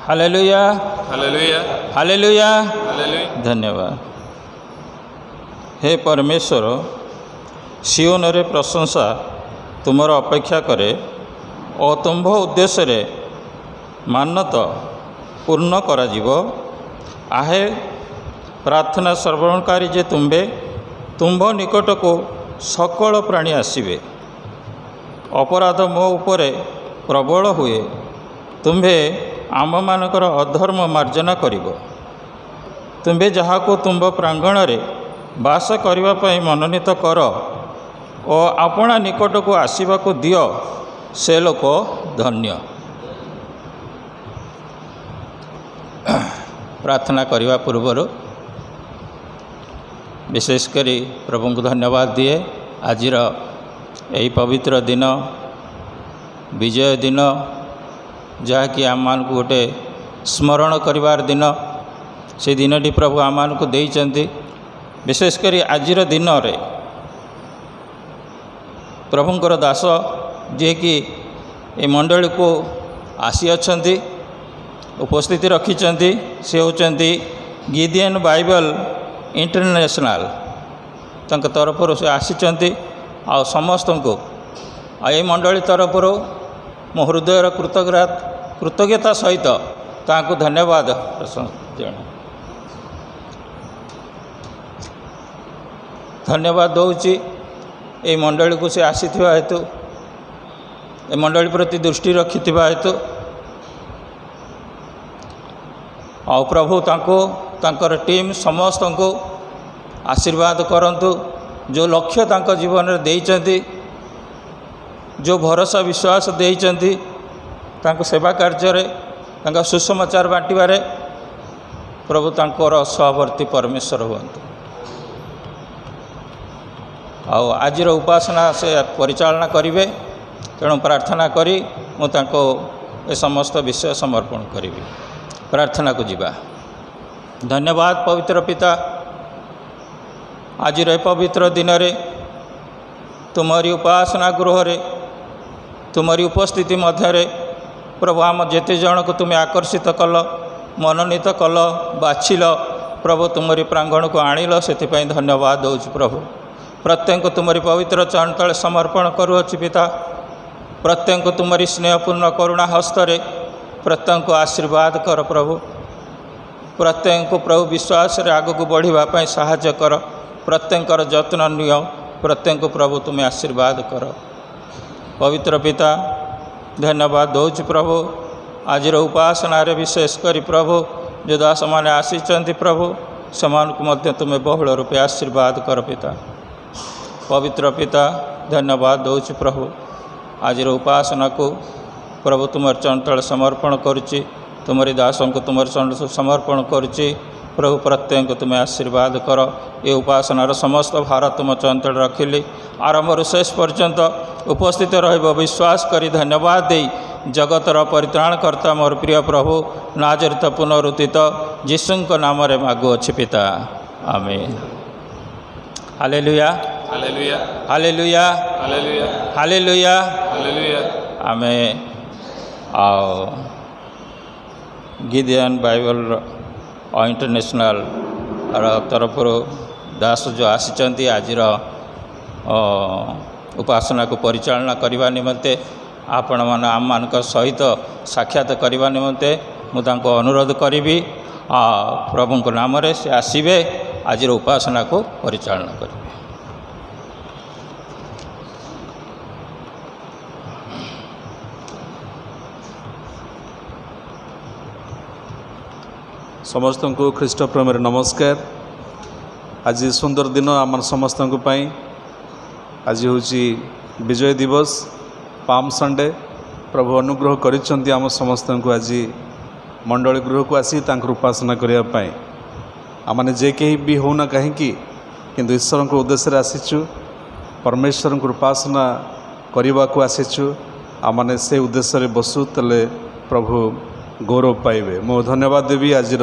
Hallelujah hallelujah hallelujah. Hallelujah. धन्यवाद। हे परमेश्वर, सियोन रे प्रशंसा तुमर अपेक्षा करे और तुम्भ उद्देश्य रे मान्यत पूर्ण करा जीवो। आहे प्रार्थना श्रवणकारी जे तुम्भ निकट को सकल प्राणी आसवे। अपराध मो उपरे प्रबल हुए, तुम्भे आम मानकर अधर्म मार्जना करिवो। तुम्भे जहाको तुम्भ प्रांगण रे बास करिवा पई मनोनीत कर और आपणा निकट को आसवा को दियो, से लोक धन्य। प्रार्थना करने पूर्वर विशेषकर प्रभु को धन्यवाद दिए। आज यही पवित्र दिन, विजय दिन, जहाँकि आम मान को गोटे स्मरण करिवार दिन, से दिनटी प्रभु आम मान को देइचंती। विशेषकर आज दिन रे प्रभुंकर दास जे कि ए मंडली को आसी अच्छी उपस्थिति रखिंट, से होचंती गिडियन बाइबल इंटरनेशनल तंक तरफ से आसी आ समस्त को ये मंडली तरफ मो हृदयर कृतज्ञता सहित ताकू धन्यवाद धन्यवाद दौची। ये मंडली को से आसी हेतु, ए मंडली प्रति दृष्टि रखि हेतु आ प्रभु तांकर टीम समस्त को आशीर्वाद करंतु। जो लक्ष्य तांको जीवन में देइचंती, जो भरोसा विश्वास देइचंती तांको सेवा कार्य रे, तांको सुसमाचार बांटिबारे प्रभु तांकर सहवर्ती परमेश्वर हुअन्तु। आज उपासना से परिचालना करिवे, तेणु प्रार्थना करी मुझको ए समस्त विषय समर्पण करी। प्रार्थना को जीवा। धन्यवाद पवित्र पिता, आज पवित्र दिन रे तुम्हारी उपासना गृह रे, तुम्हारी उपस्थिति मध्य प्रभु आम जेते जन को तुम्हें आकर्षित कल, मनोनीत कल, बाछिल प्रभु तुम्हारी प्रांगण को आणिल, से धन्यवाद दौच प्रभु। प्रत्येक को तुम्हारी पवित्र चरण तले समर्पण करुअछि पिता। प्रत्येक को तुम्हारी स्नेहपूर्ण करुणा हस्तरे प्रत्येक को आशीर्वाद कर प्रभु। प्रत्येक को प्रभु विश्वास रे आग को बढ़ापी साहाय्य कर। प्रत्येक जत्न नियो। प्रत्येक को प्रभु तुम्हें आशीर्वाद कर। पवित्र पिता धन्यवाद दौच प्रभु। आज उपासना रे विशेषकर प्रभु जो दास मैंने आसी प्रभु, से तुम्हें बहुल रूपे आशीर्वाद कर पिता। पवित्र पिता धन्यवाद दौच प्रभु। आज उपासना को प्रभु तुम चरण तले समर्पण करुच्ची। तुम्हारी दास को तुम चरण समर्पण करुच्ची प्रभु। प्रत्येक को तुम्हें आशीर्वाद कर। ये उपासनार समस्त भार तुम चरण तले रखिली। आरंभ शेष पर्यंत उपस्थित रहिब विश्वास करी धन्यवाद दे जगतर परित्राणकर्ता मोर प्रिय प्रभु नाजरित पुनरुत्थित यीशुଙ୍କ नाम रे मागुअछि पिता। Amen. Hallelujah hallelujah hallelujah hallelujah hallelujah hallelujah. Amen. आओ गिडियन बाइबल इंटरनेशनल तरफ दास जो आसी आज उपासना को परिचालना करने निमंते आपण मान आम मान सहित साक्षात करने निमंते मुझे अनुरोध करी। प्रभु को नाम रे से आसवे आज उपासना को परिचालना करेंगे। समस्त को ख्रीष्ट प्रेम नमस्कार। आज सुंदर दिन आम समस्त आज हूँ विजय दिवस, पाम संडे। प्रभु अनुग्रह करिसेंती आम समस्त को आज मंडली गृह को आसी उपासना करने। आमने जे कहीं भी होना कहीं किंतु ईश्वर को उद्देश्य आसीचु, परमेश्वर को उपासना करने को आसीचु। आमने से उद्देश्य बसु तेले प्रभु गौरव पाइबे। मो धन्यवाद देवी आज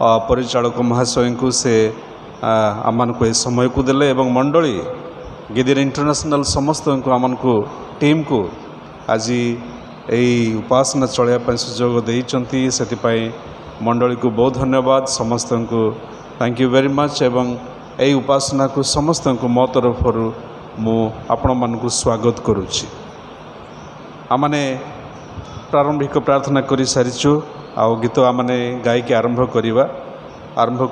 परिचालक महाशय को से आम को समय को देले एवं मंडली गिडियन इंटरनेशनल समस्त को आम को टीम को आज यही उपासना चलने सुजोग देइचंती सेतिपाई मंडली को बहुत धन्यवाद समस्त को थैंक यू वेरी मच एवं यही उपासना को समस्त को मो तरफ मु आपण मानकु स्वागत करुछि। आमने प्रारंभिक प्रार्थना करि सारिछु आ गीत आमने गायकी आरंभ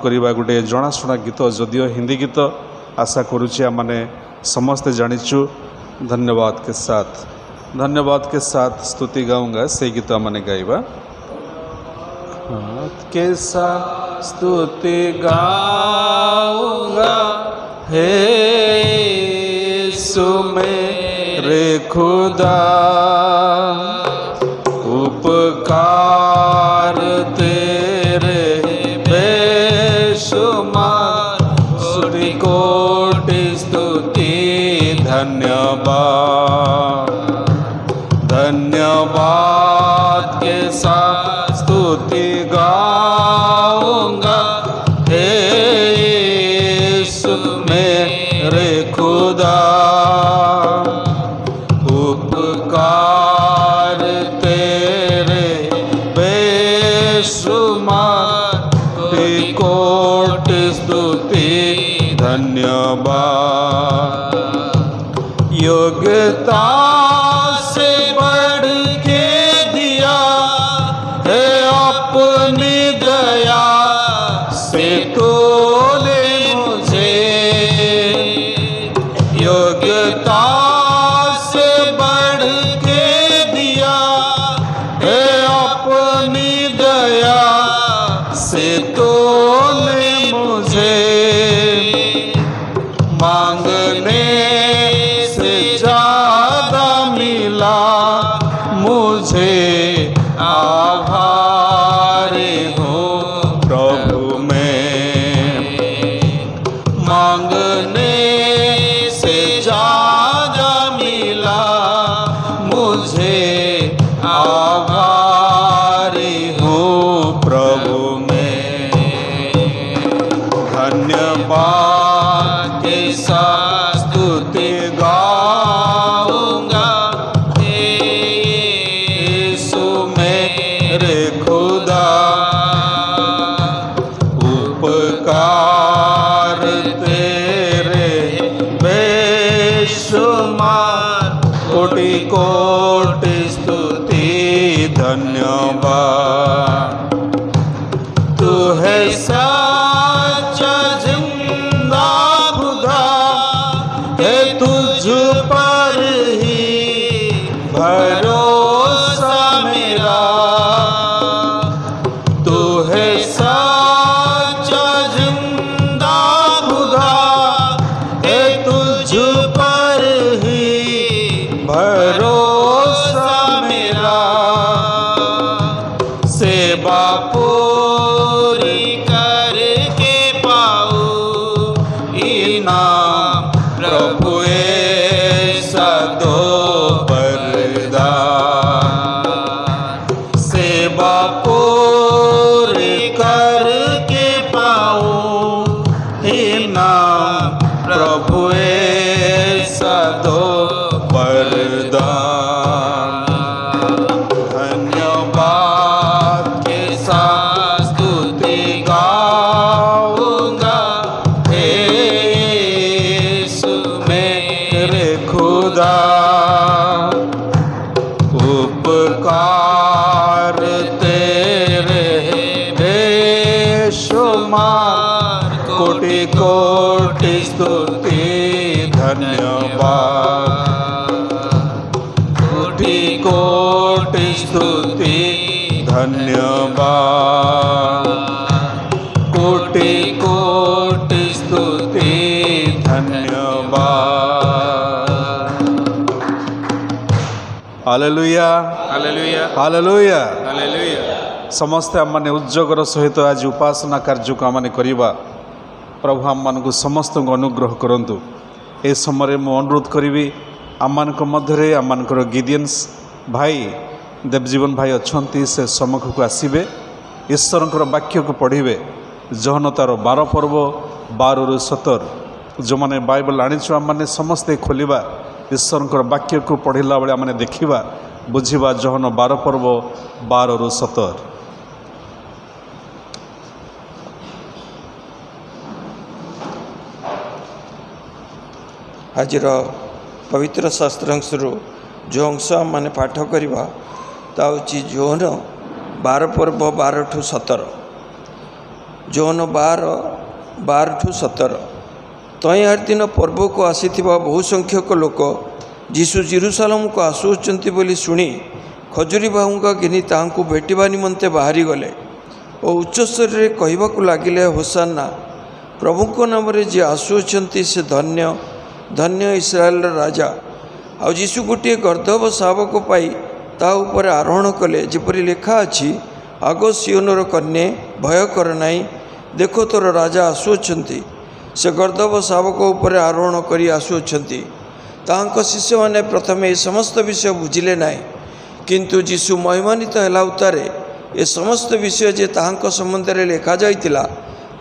करिवा गोटे जनाशुना गीत जदियो हिंदी गीत आशा करुछि आमने समस्त जानिछु। धन्यवाद के साथ स्तुति गाऊंगा से गीत आमने गाइबा के साथ स्तुति गाऊंगा हे यीशु मेरे खुदा उपकार तेरे बेशुमार कोटि कोटि स्तुति धन्यवाद के साथ स्तुति गाऊंगा हे यीशु मेरे खुदा उपकार तेरे बेशुमार कोटि स्तुति धन्यवाद योग्यता से बढ़ के दिया है अपनी दया से तोले मुझे योग्यता से बढ़ के दिया है अपनी दया से तोले मुझे मांगने से ज्यादा मिला मुझे आभारी हूँ प्रभु में मांगने से ज्यादा मिला मुझे आभारी हूँ प्रभु में धन्यवाद के साथ स्तुति गाऊंगा हे यीशु मेरे खुदा उपकार तेरे बेशुमार कोटि कोटि स्तुति धन्यवाद तू है सच्चा जिंदा खुदा है तुझ पर ही भरोसा मेरा तू है सच्चा जिंदा खुदा है तुझ पर ही भरोसा मेरा सेवा पूरी करके पाऊं इनाम प्रभु ऐसा दो वरदान सेवा पूरी करके पाऊं इनाम प्रभु ऐसा दो वरदान धन्यवाद के साथ स्तुति गाऊंगा हे यीशु मेरे खुदा उपकार तेरे बेशुमार कोटि कोटि स्तुति धन्यवाद कोटि कोटि स्तुति धन्यवाद कोटि कोटि स्तुति धन्यवाद हालेलुया हालेलुया हालेलुया हालेलुया समस्ते आम मैंने उद्योगर सहित आज उपासना कार्य को आम करवा प्रभु आम मान समस्त अनुग्रह करंतु ए समय मु अनुरोध करी आम मध्य आम गिदियंस भाई देवजीवन भाई अच्छा से सम्मुख को आसवे ईश्वर वाक्य को पढ़े जहनतार 12 पर्व 12 ରୁ 17 जो मैंने बाइबल आनीचु आम मैंने समस्ते खोलिबा ईश्वर वाक्य को पढ़ला बेले आम देखा बुझा जहन 12 पर्व 12 ରୁ 17। आज पवित्र शास्त्रांशरू जो अंश माने पाठ करवा ताऊची जोन 12 पर्व 12 ठू 17 जोन 12 ठू 17 तयार दिन पर्व को आसीथिबा बहु संख्यक लोक जीशु जेरुसालेम को आसुचंती बोली शुणी खजुरी बाहुंगा घिनी तांकु भेटिबा निमंते बाहरी गले और उच्च स्वर रे कहबाकू लागिले होसाना प्रभु को नाम रे जे आसुचंती से धन्य धन्य इस्राएल राजा। आ जीशु गोटे गर्दभ शावक पाई ता ऊपर आरोहण कले जेपरी लेखा अछि आगो सियोनर कन्ये भय कर नाई देखो तोर राजा आसुचंती से गर्दभ शावक ऊपर आरोहण करी आसुचंती। तांको शिष्य माने प्रथमे ए समस्त विषय बुझिले नाई किंतु जीशु महिमानित हेला उतारे ए समस्त विषय जे तांको संबंध रे लेखा जाइतिला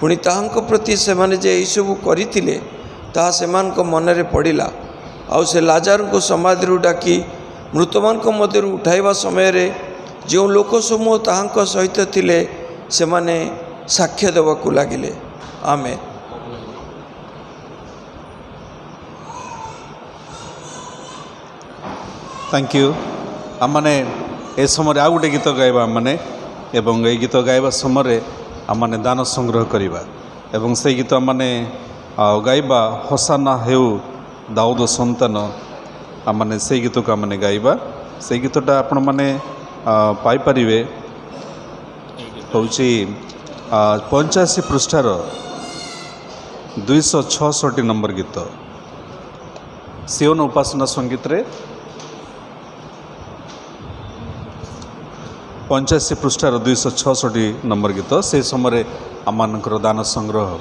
पुणी तांको प्रति से माने जे एई सब करितिले ता सेमान को मन रे पड़िला। आउ से लाजार को समाधि डाकी मृतमान को मध्य उठाइबा समय रे जो लोक समूह तांको सहित थिले से माने साक्ष्य देवाकू लागिले। आमेन। Thank you. आमने ए समय आ गोटे गीत गाइबा माने एवं ए गीत गाइबा समय आमने दान संग्रह करिबा एवं से गीत माने गाइबा होसाना हेउ दाऊद संतान आमने से गीत को आमने गाइबा से गीतटा आपण माने पाई परिवे होची 85 पृष्ठार 266 नंबर गीत सियोन उपासना संगीत रे 85 पृष्ठार 266 नंबर गीत से समय आमनकर दान संग्रह हो।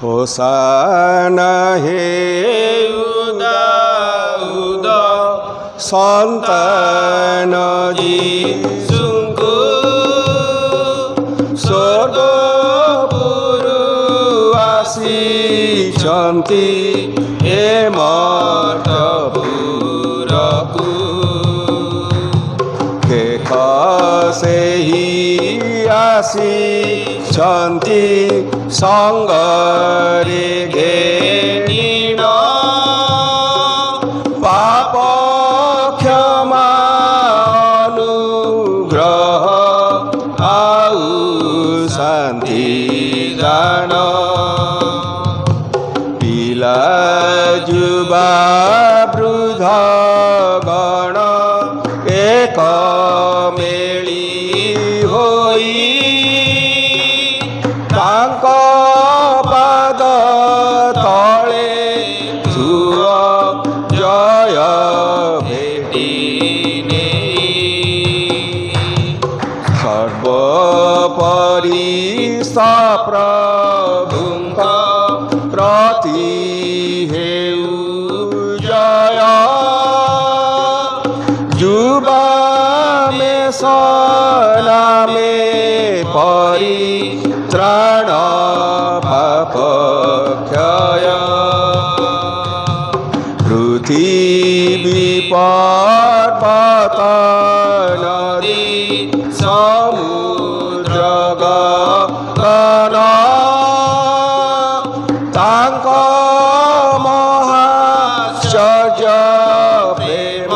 होसाना हे दाऊद संतान जीशुंकु स्वर्गपुरु आसीचंती ए मर्त्यपुरकु केख से ही आसीचंती संगरे घेनिण पाप क्षमा अनुग्रह आउ शांति दान पिला जुबा वृद्ध गण एक मेली होई तांको पाद तले छुअ जय भेटी सर्वोपरि प्रभुंक प्रति हेउ जय जुबा में सना में परि त्राण पाप क्षय पृथ्वी पर्वत नदी समुद्र गगन तांक महाश्चर्य प्रेम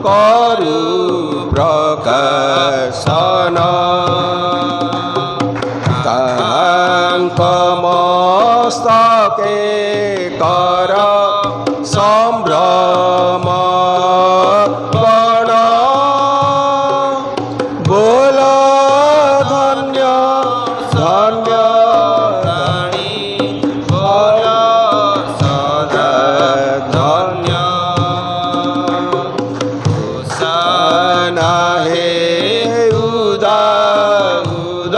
करु प्रकाशन मस्तके कर संभ्रम गण बोल धन्य धन्य राणी बोल सदा धन्य होसाना हे दाऊद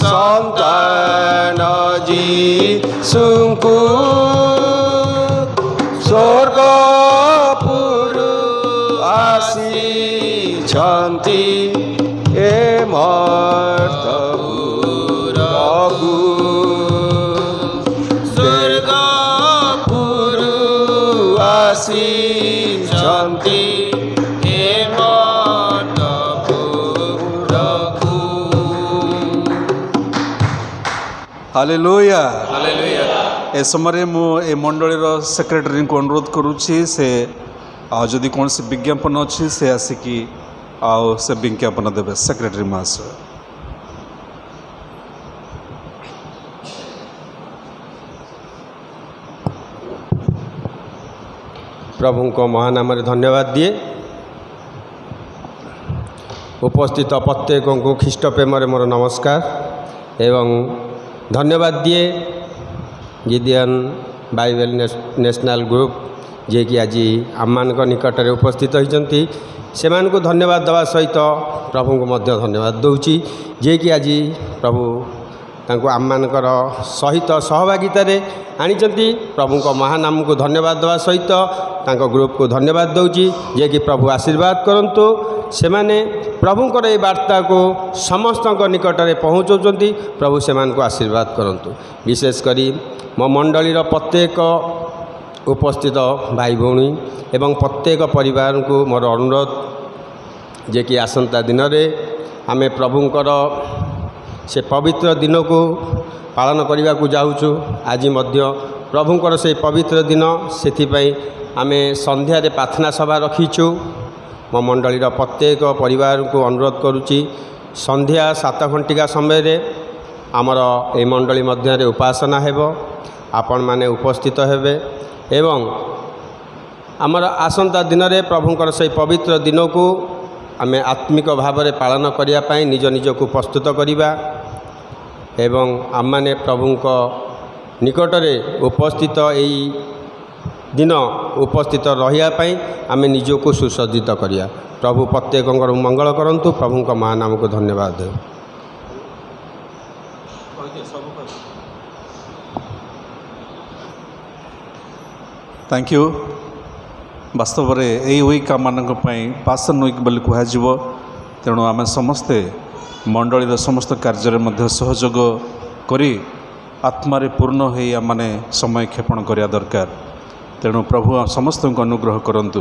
संतान जीशुंकु स्वर्गपुरु आसीचंती ए मर्त्यपुर ପ୍ରଭୁ ସ୍ୱର୍ଗପୁରୁ ଆସିଛନ୍ତି ହେ ମଣ୍ଡପକୁ। हालेलुया। हालेलुया। ए समय मु ए मंडलीर सेक्रेटरी को अनुरोध करुच्ची से जदि कौन से विज्ञापन अच्छी से आसिकी से विज्ञापन देवे सेक्रेटरी महाशय। प्रभु को महानाम धन्यवाद दिए। उपस्थित प्रत्येक को ख्रीष्ट प्रेम मोर नमस्कार एवं धन्यवाद दिए गिडियन बाइबल नेशनल ग्रुप जे कि आज आम निकट में उपस्थित होती से धन्यवाद देवा सहित प्रभु को मध्य धन्यवाद दूची जे कि आज प्रभु तांको आम सहित सहभागिता आनी प्रभु को महानाम को धन्यवाद देवा सहित तांको ग्रुप को धन्यवाद दूची जे कि प्रभु आशीर्वाद करंतु से माने प्रभुंकर ये वार्ता को समस्त निकट में पहुँचाऊँच प्रभु से आशीर्वाद करंतु। विशेषकर मो मंडलीर प्रत्येक उपस्थित भाई भौणी एवं प्रत्येक परिवार को मोर अनुरोध जे कि आसंता दिन में आमे प्रभुंकर से पवित्र दिन को पालन करने को जाऊँ। आज मध्य प्रभुंकर से पवित्र दिन से आमे संध्या प्रार्थना सभा रखीचु। मो मंडलीर प्रत्येक परिवार को अनुरोध करुच्ची संध्या 7 घंटिका समय आमर ए मंडली मध्य उपासना हेब आपण माने उपस्थित हेबे एवं आमर आसंता दिन में प्रभुंकर से पवित्र दिन को आमे आत्मिक भाव में पालन करने निज निज को प्रस्तुत करवा एवं आम माने प्रभुंक निकट में उपस्थित यही दिन उपस्थित रही आमे निजको सुसज्जित करिया। प्रभु प्रत्येक मंगल करंतु। प्रभु का महानाम को धन्यवाद दे। Thank you. वास्तव में यही वीक आम पासन वीक बोली कहुव तेणु आम समस्ते मंडलीर समस्त कार्य में सहयोग करी आत्मारे पूर्ण हो आम समय क्षेपण करने दरकार। तेणु प्रभु समस्त को अनुग्रह करंतु।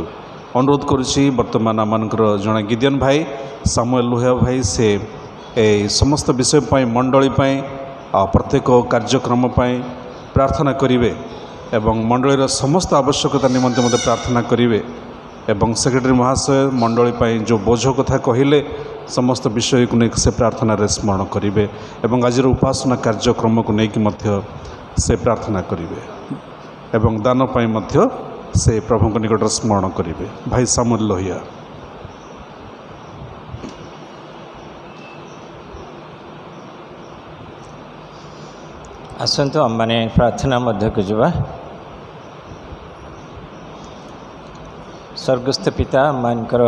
अनुरोध करुच्ची बर्तमान आमर जड़े गिडियन भाई सामुएल लोहिया भाई से समस्त विषय मंडली प्रत्येक कार्यक्रम प्रार्थना करेंगे एवं मंडलीर समस्त आवश्यकता निमंते मत प्रार्थना करेंगे एवं सेक्रेटरी महाशय मंडली जो बोझ कथा कहले समस्त विषय को लेकिन से प्रार्थना स्मरण करेंगे एवं आज उपासना कार्यक्रम को लेकिन से प्रार्थना करेंगे एवं दान पाई मध्य से प्रभु निकट स्मरण करेंगे। भाई सामुएल लोहिया। आसतु आम मैंने प्रार्थना मध्य को जावा। स्वर्गस्थ पिता आमकर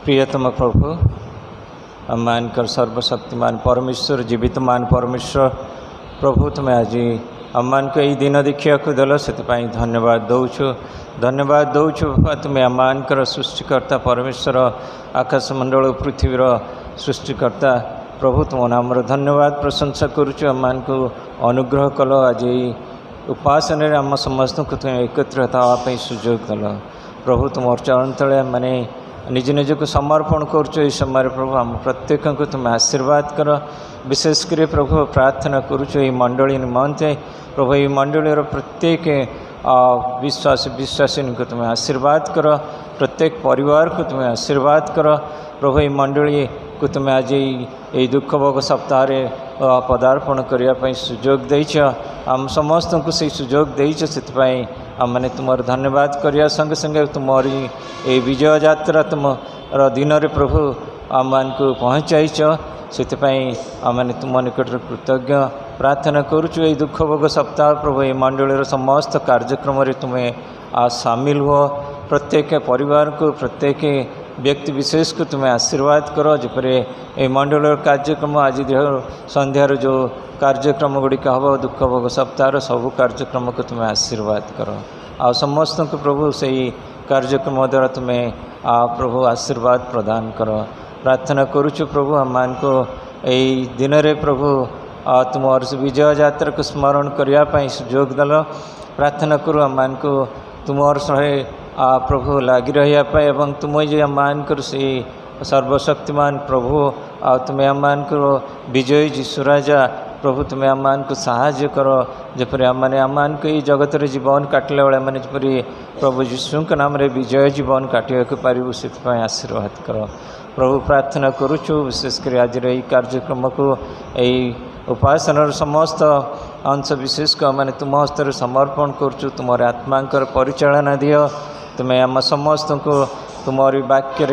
प्रियतम प्रभु आमकर सर्वशक्तिमान परमेश्वर जीवितमान परमेश्वर प्रभु तुम्हें आज आम को यही दिन देखा देल से धन्यवाद दौचु बाबा। तुम्हें आमकर सृष्टिकर्ता परमेश्वर आकाशमंडल पृथ्वीर सृष्टिकर्ता प्रभु तुम नाम धन्यवाद प्रशंसा करुचु। आम को अनुग्रह कल आज उपासन आम समस्त को तुम एकत्रित हाँपाई सुजोग देल प्रभु तुम चरण तले मैंने निज निज को समर्पण करुचु। समय प्रभु आम प्रत्येक को तुम आशीर्वाद कर विशेषकर प्रभु प्रार्थना करुचु ये मंडली निमंते प्रभु ये मंडलीर प्रत्येक विश्वासिनी को तुम्हें आशीर्वाद कर प्रत्येक परिवार को तुम्हें आशीर्वाद कर प्रभु ये मंडली को तुम्हें आज ये दुख भोग सप्ताह पदार्पण करने सुजोग देच आम समस्त को से सुजोग देच से आम मैंने तुम धन्यवाद करने संगे संगे तुम्हारी ये विजय यात्रा तुम दिन में प्रभु आम को पहुँचाइच से आम मैंने तुम निकट कृतज्ञ प्रार्थना करुचु। ये दुख भोग सप्ताह प्रभु ये मंडलीर समस्त कार्यक्रम तुम्हें सामिल हुआ प्रत्येक परिवार को प्रत्येक व्यक्ति विशेष को तुम्हें आशीर्वाद करो जपरे ये मंडल कार्यक्रम आज संध्यार जो कार्यक्रम गुड़िक हम दुख भोग सप्ताह सबू कार्यक्रम को तुम्हें आशीर्वाद करो आ समस्त को प्रभु से कार्यक्रम द्वारा तुम्हें प्रभु आशीर्वाद प्रदान करो प्रार्थना करुचु। प्रभु आम को यही दिन रे प्रभु तुम विजय यात्रा को स्मरण करने सुजोग दल प्रार्थना करूँ आम मान को तुम सहे प्रभु लगी रही एवं तुम जो आम मान से सर्वशक्तिमान प्रभु आ तुम्हें आम मान विजय जीशु राजा प्रभु तुम्हें आम मान को साहाय्य कर जपरी आम मान को ये जगत रे जीवन काटिला बेले मैंने जपरी प्रभु जीशु के नाम रे विजय जीवन काटिया पारू से आशीर्वाद कर प्रभु प्रार्थना करुचु विशेषकर आज यही कार्यक्रम को यही उपासनार समस्त अंश विशेष को मैंने तुम हस्तर समर्पण करुचु तुम आत्मांकर परिचालना दियो तुम्हें आम समस्त को तुमरी वाक्य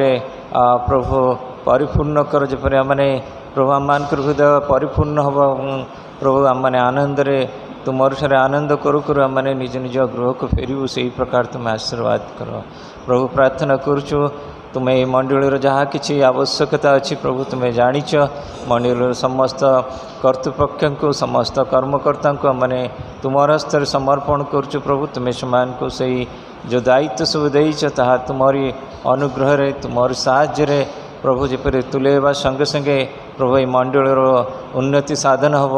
प्रभु परिपूर्ण कर जपरी मैंने प्रभु आम मान हृदय परिपूर्ण हम प्रभु आम मैंने आनंद रे तुम सारे आनंद करू करू आम मैंने निज निज गृह को फेरू से प्रकार तुम्हें आशीर्वाद कर प्रभु प्रार्थना करुचु तुम्हें ये मंडल जहाँ कि आवश्यकता अच्छी प्रभु तुम्हें जाच मंडल समस्त कर्तृपक्ष को समस्त कर्मकर्ता को मैंने तुम हस्त समर्पण करुचु प्रभु तुम्हें समान को सही जो दायित्व सब देच ताहा तुम्हारी अनुग्रह रे तुम्हारी साहाय्य रे प्रभु जपरी तुलेवा संगे संगे प्रभु ये मंडल उन्नति साधन हम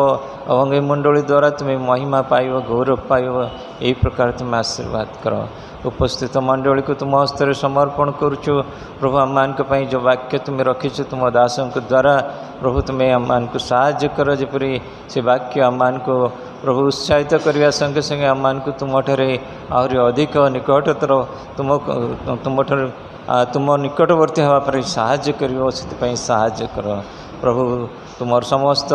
और ये मंडली द्वारा तुम्हें महिमा पाइब गौरव पाइब यही प्रकार तुम्हें आशीर्वाद कर उपस्थित मंडली को तुम हस्तर समर्पण करुचु प्रभु आम मान जो वाक्य तुम्हें रखीच तुम दासों द्वारा प्रभु तुम्हें आम मान को साहाय्य कर जपरी से वाक्य आम मान को प्रभु उत्साहित करने संगे संगे आम मान को तुम आहरी अधिक निकटतर तुम निकटवर्ती हाँपर साहाय्य कर साहाय्य कर प्रभु तुम समस्त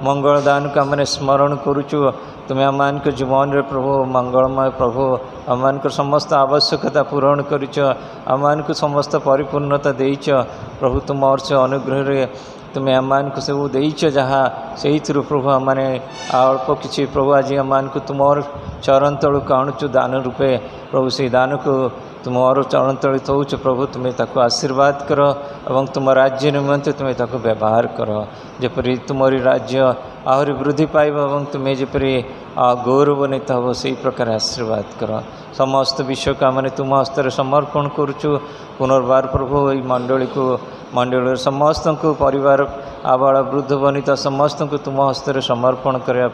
मंगल दान को आम स्मरण करुचु तुम्हें आम मान जीवन रे प्रभु मंगलमय प्रभु आम मान समस्त आवश्यकता पूरण करिच आम मान समस्त परिपूर्णता देच प्रभु तुम से अनुग्रह रे तुम्हें आम मान को सब देच जहाँ से प्रभु आम अल्प किसी प्रभु आज आम मान तुम चरण तलू को आणुचु दान रूपे प्रभु से दान को तुम चरण तले थोच प्रभु तुम्हें ताको आशीर्वाद कर एवं तुम राज्य निमंते तुम्हें ताको व्यवहार कर जपरी तुमरी राज्य आहरी वृद्धि पाइब और तुम्हें जपरी गौरवान्वित हम से प्रकार आशीर्वाद कर समस्त विषय का मैंने तुम हस्तर समर्पण करुचु पुनर्बार प्रभु ये मंडली को मंडल समस्त को परिवार आबाल वृद्ध वनिता समस्त को तुम हस्तर समर्पण करने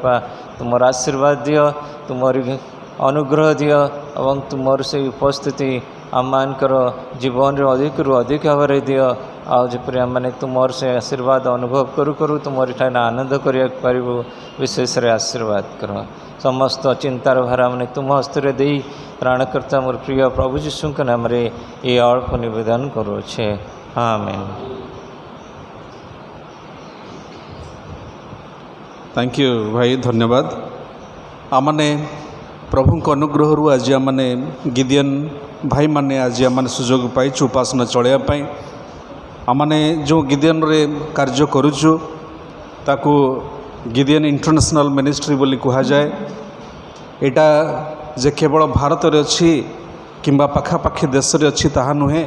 तुम आशीर्वाद दियो तुमरी अनुग्रह दियो एवं तुमर से उपस्थिति आम मानकर जीवन रे अधिक रु अधिक भाव दियो आज जपरी आम मैंने तुमर से आशीर्वाद अनुभव करू करू तुमरी ठान आनंद करिया पारिबु विशेष रे आशीर्वाद कर समस्त चिंतार भार मैंने तुम हस्तर दे प्राणकर्ता मोर प्रिय प्रभु जीशु के नाम रे ये अल्प निवेदन करुछे आमेन। थैंक यू भाई धन्यवाद आमने प्रभु अनुग्रह आज आमने गिदियन भाई माने आज आमने सुजोग पाई उपासना चलैया आमने जो गिदियन रे कार्य करुचु ताकू गिदियन इंटरनेशनल मिनिस्ट्री बोली कहा जाए एटा जे केवल भारत रे अच्छी किंबा पाखापाखी देश रे अच्छी ताहा नुहे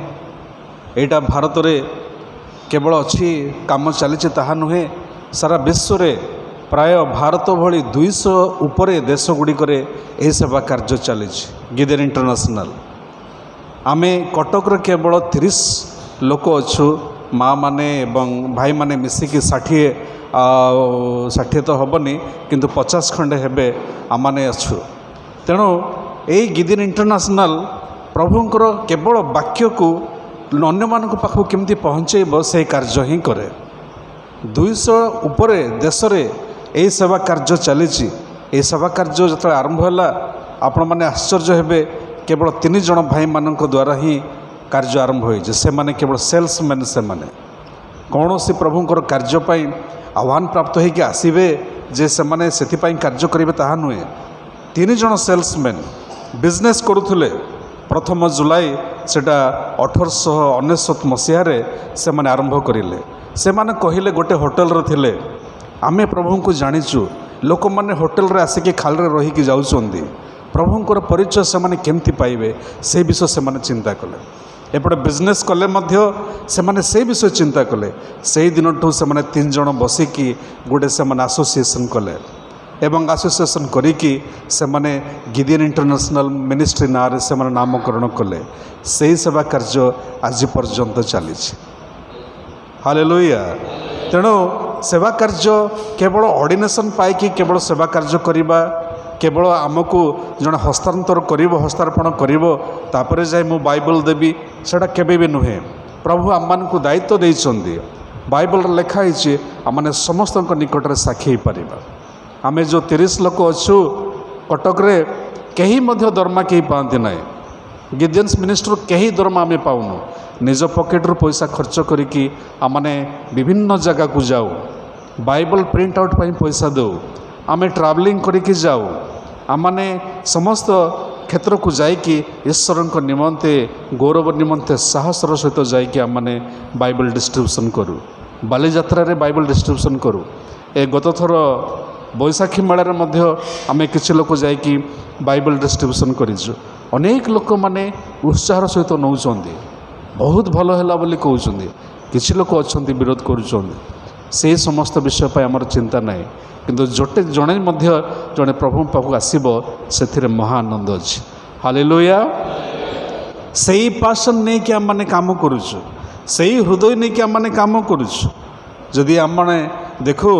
एटा भारत रे केवल अच्छी काम चली ताहा नुहे सारा विश्व रे प्राय भारत भली 200 उपरे देश गुड़िकर यह सेवा कार्य चली गिदियन इंटरनेशनल आमे कटक रे केवल 30 लोक अच्छु माँ माने एवं भाई माने मिसिकी 60 तो हेनी किंतु 50 खंडे हेबे आमाने अच्छु तेणु यही गिदियन इंटरनेशनल प्रभुंकर केवल वाक्य को अन्य मान पाखु केमती पहुँचेब से कार्य ही करे 200 उपरे देश रे यही सेवा कार्य चली ये सेवा कार्य जो आरंभ है आपण मैंने आश्चर्य हेबे केवल 3 जन भाई मान द्वारा ही कार्य आरंभ हो से माने केवल सेल्समैन से माने कौन सी प्रभुंकर कार्यपाई आह्वान प्राप्त होगी आसवे जे से माने सेथिपाई कार्य करेंगे ताहा नुहे 3 जन सेल्समैन बिजनेस करुले प्रथम जुलाई सेटा 1899 मसीह से माने आरंभ करें से माने कहले गोटे होटेल रे थिले आमे प्रभु को जाचु लोक मैंने होटेल रे आसिक खाल रहीकि जाऊँगी प्रभुंकर परिचय से माने केमती पाइबे से विषय से माने चिंता कले एपटे बिजनेस कले से माने से विषय चिंता कले से दिन ठू से माने 3 जन बसिकी गोटे से माने एसोसिएशन कले एवं एसोसिएशन करिकी से माने गिदियन इंटरनेशनल मिनिस्ट्री ना रे से माने नामकरण कले से सेवा कार्य आज पर्यंत चली हालेलुया तेणु सेवा कार्य केवल ऑर्डिनेशन पाई केवल सेवा कार्य करवा केवल आमको जड़े हस्तांतर हस्तार्पण कर जाए मु बाइबल देवी सेटा केबे भी नुहे। प्रभु आम मान को दायित्व देइछन्ति बाइबल लिखाई आम समस्त निकट में साक्षी हो पार। आम जो 30 लोक अच्छु कटक रे कहीं दरमा कहीं पाती ना गिडियंस मिनिस्टर कहीं दरमा आम पाऊनु निज पॉकेट पैसा खर्च करिकी आमने विभिन्न जगह को जाऊ बाइबल प्रिंट आउट पर पैसा दो आम ट्रावेलिंग करिकी जाऊ आमने समस्त क्षेत्र को जाइकी ईश्वर निमंते गौरव निमंते साहसर सहित जाइकी आमने बाइबल डिस्ट्रीब्यूशन करूँ बाली यात्रा रे बाइबल डिस्ट्रीब्यूशन करूँ। ए गत थर बैशाखी मेलार आम किसी लोक जाइकी बाइबल डिस्ट्रीब्यूशन करूँ अनेक लोक मैंने उत्साह सहित नौ बहुत भल है बोली कहते किसी लोक अच्छा विरोध कर समस्त विषय पर आमर चिंता ना किंतु जोटे जड़े जड़े प्रभु पाखु आसब से महाआनंद अच्छी हालेलुया। से पैशन नहीं कि आम काम करुचु से हृदय नहीं कि आम काम करुचु जदि आम देखो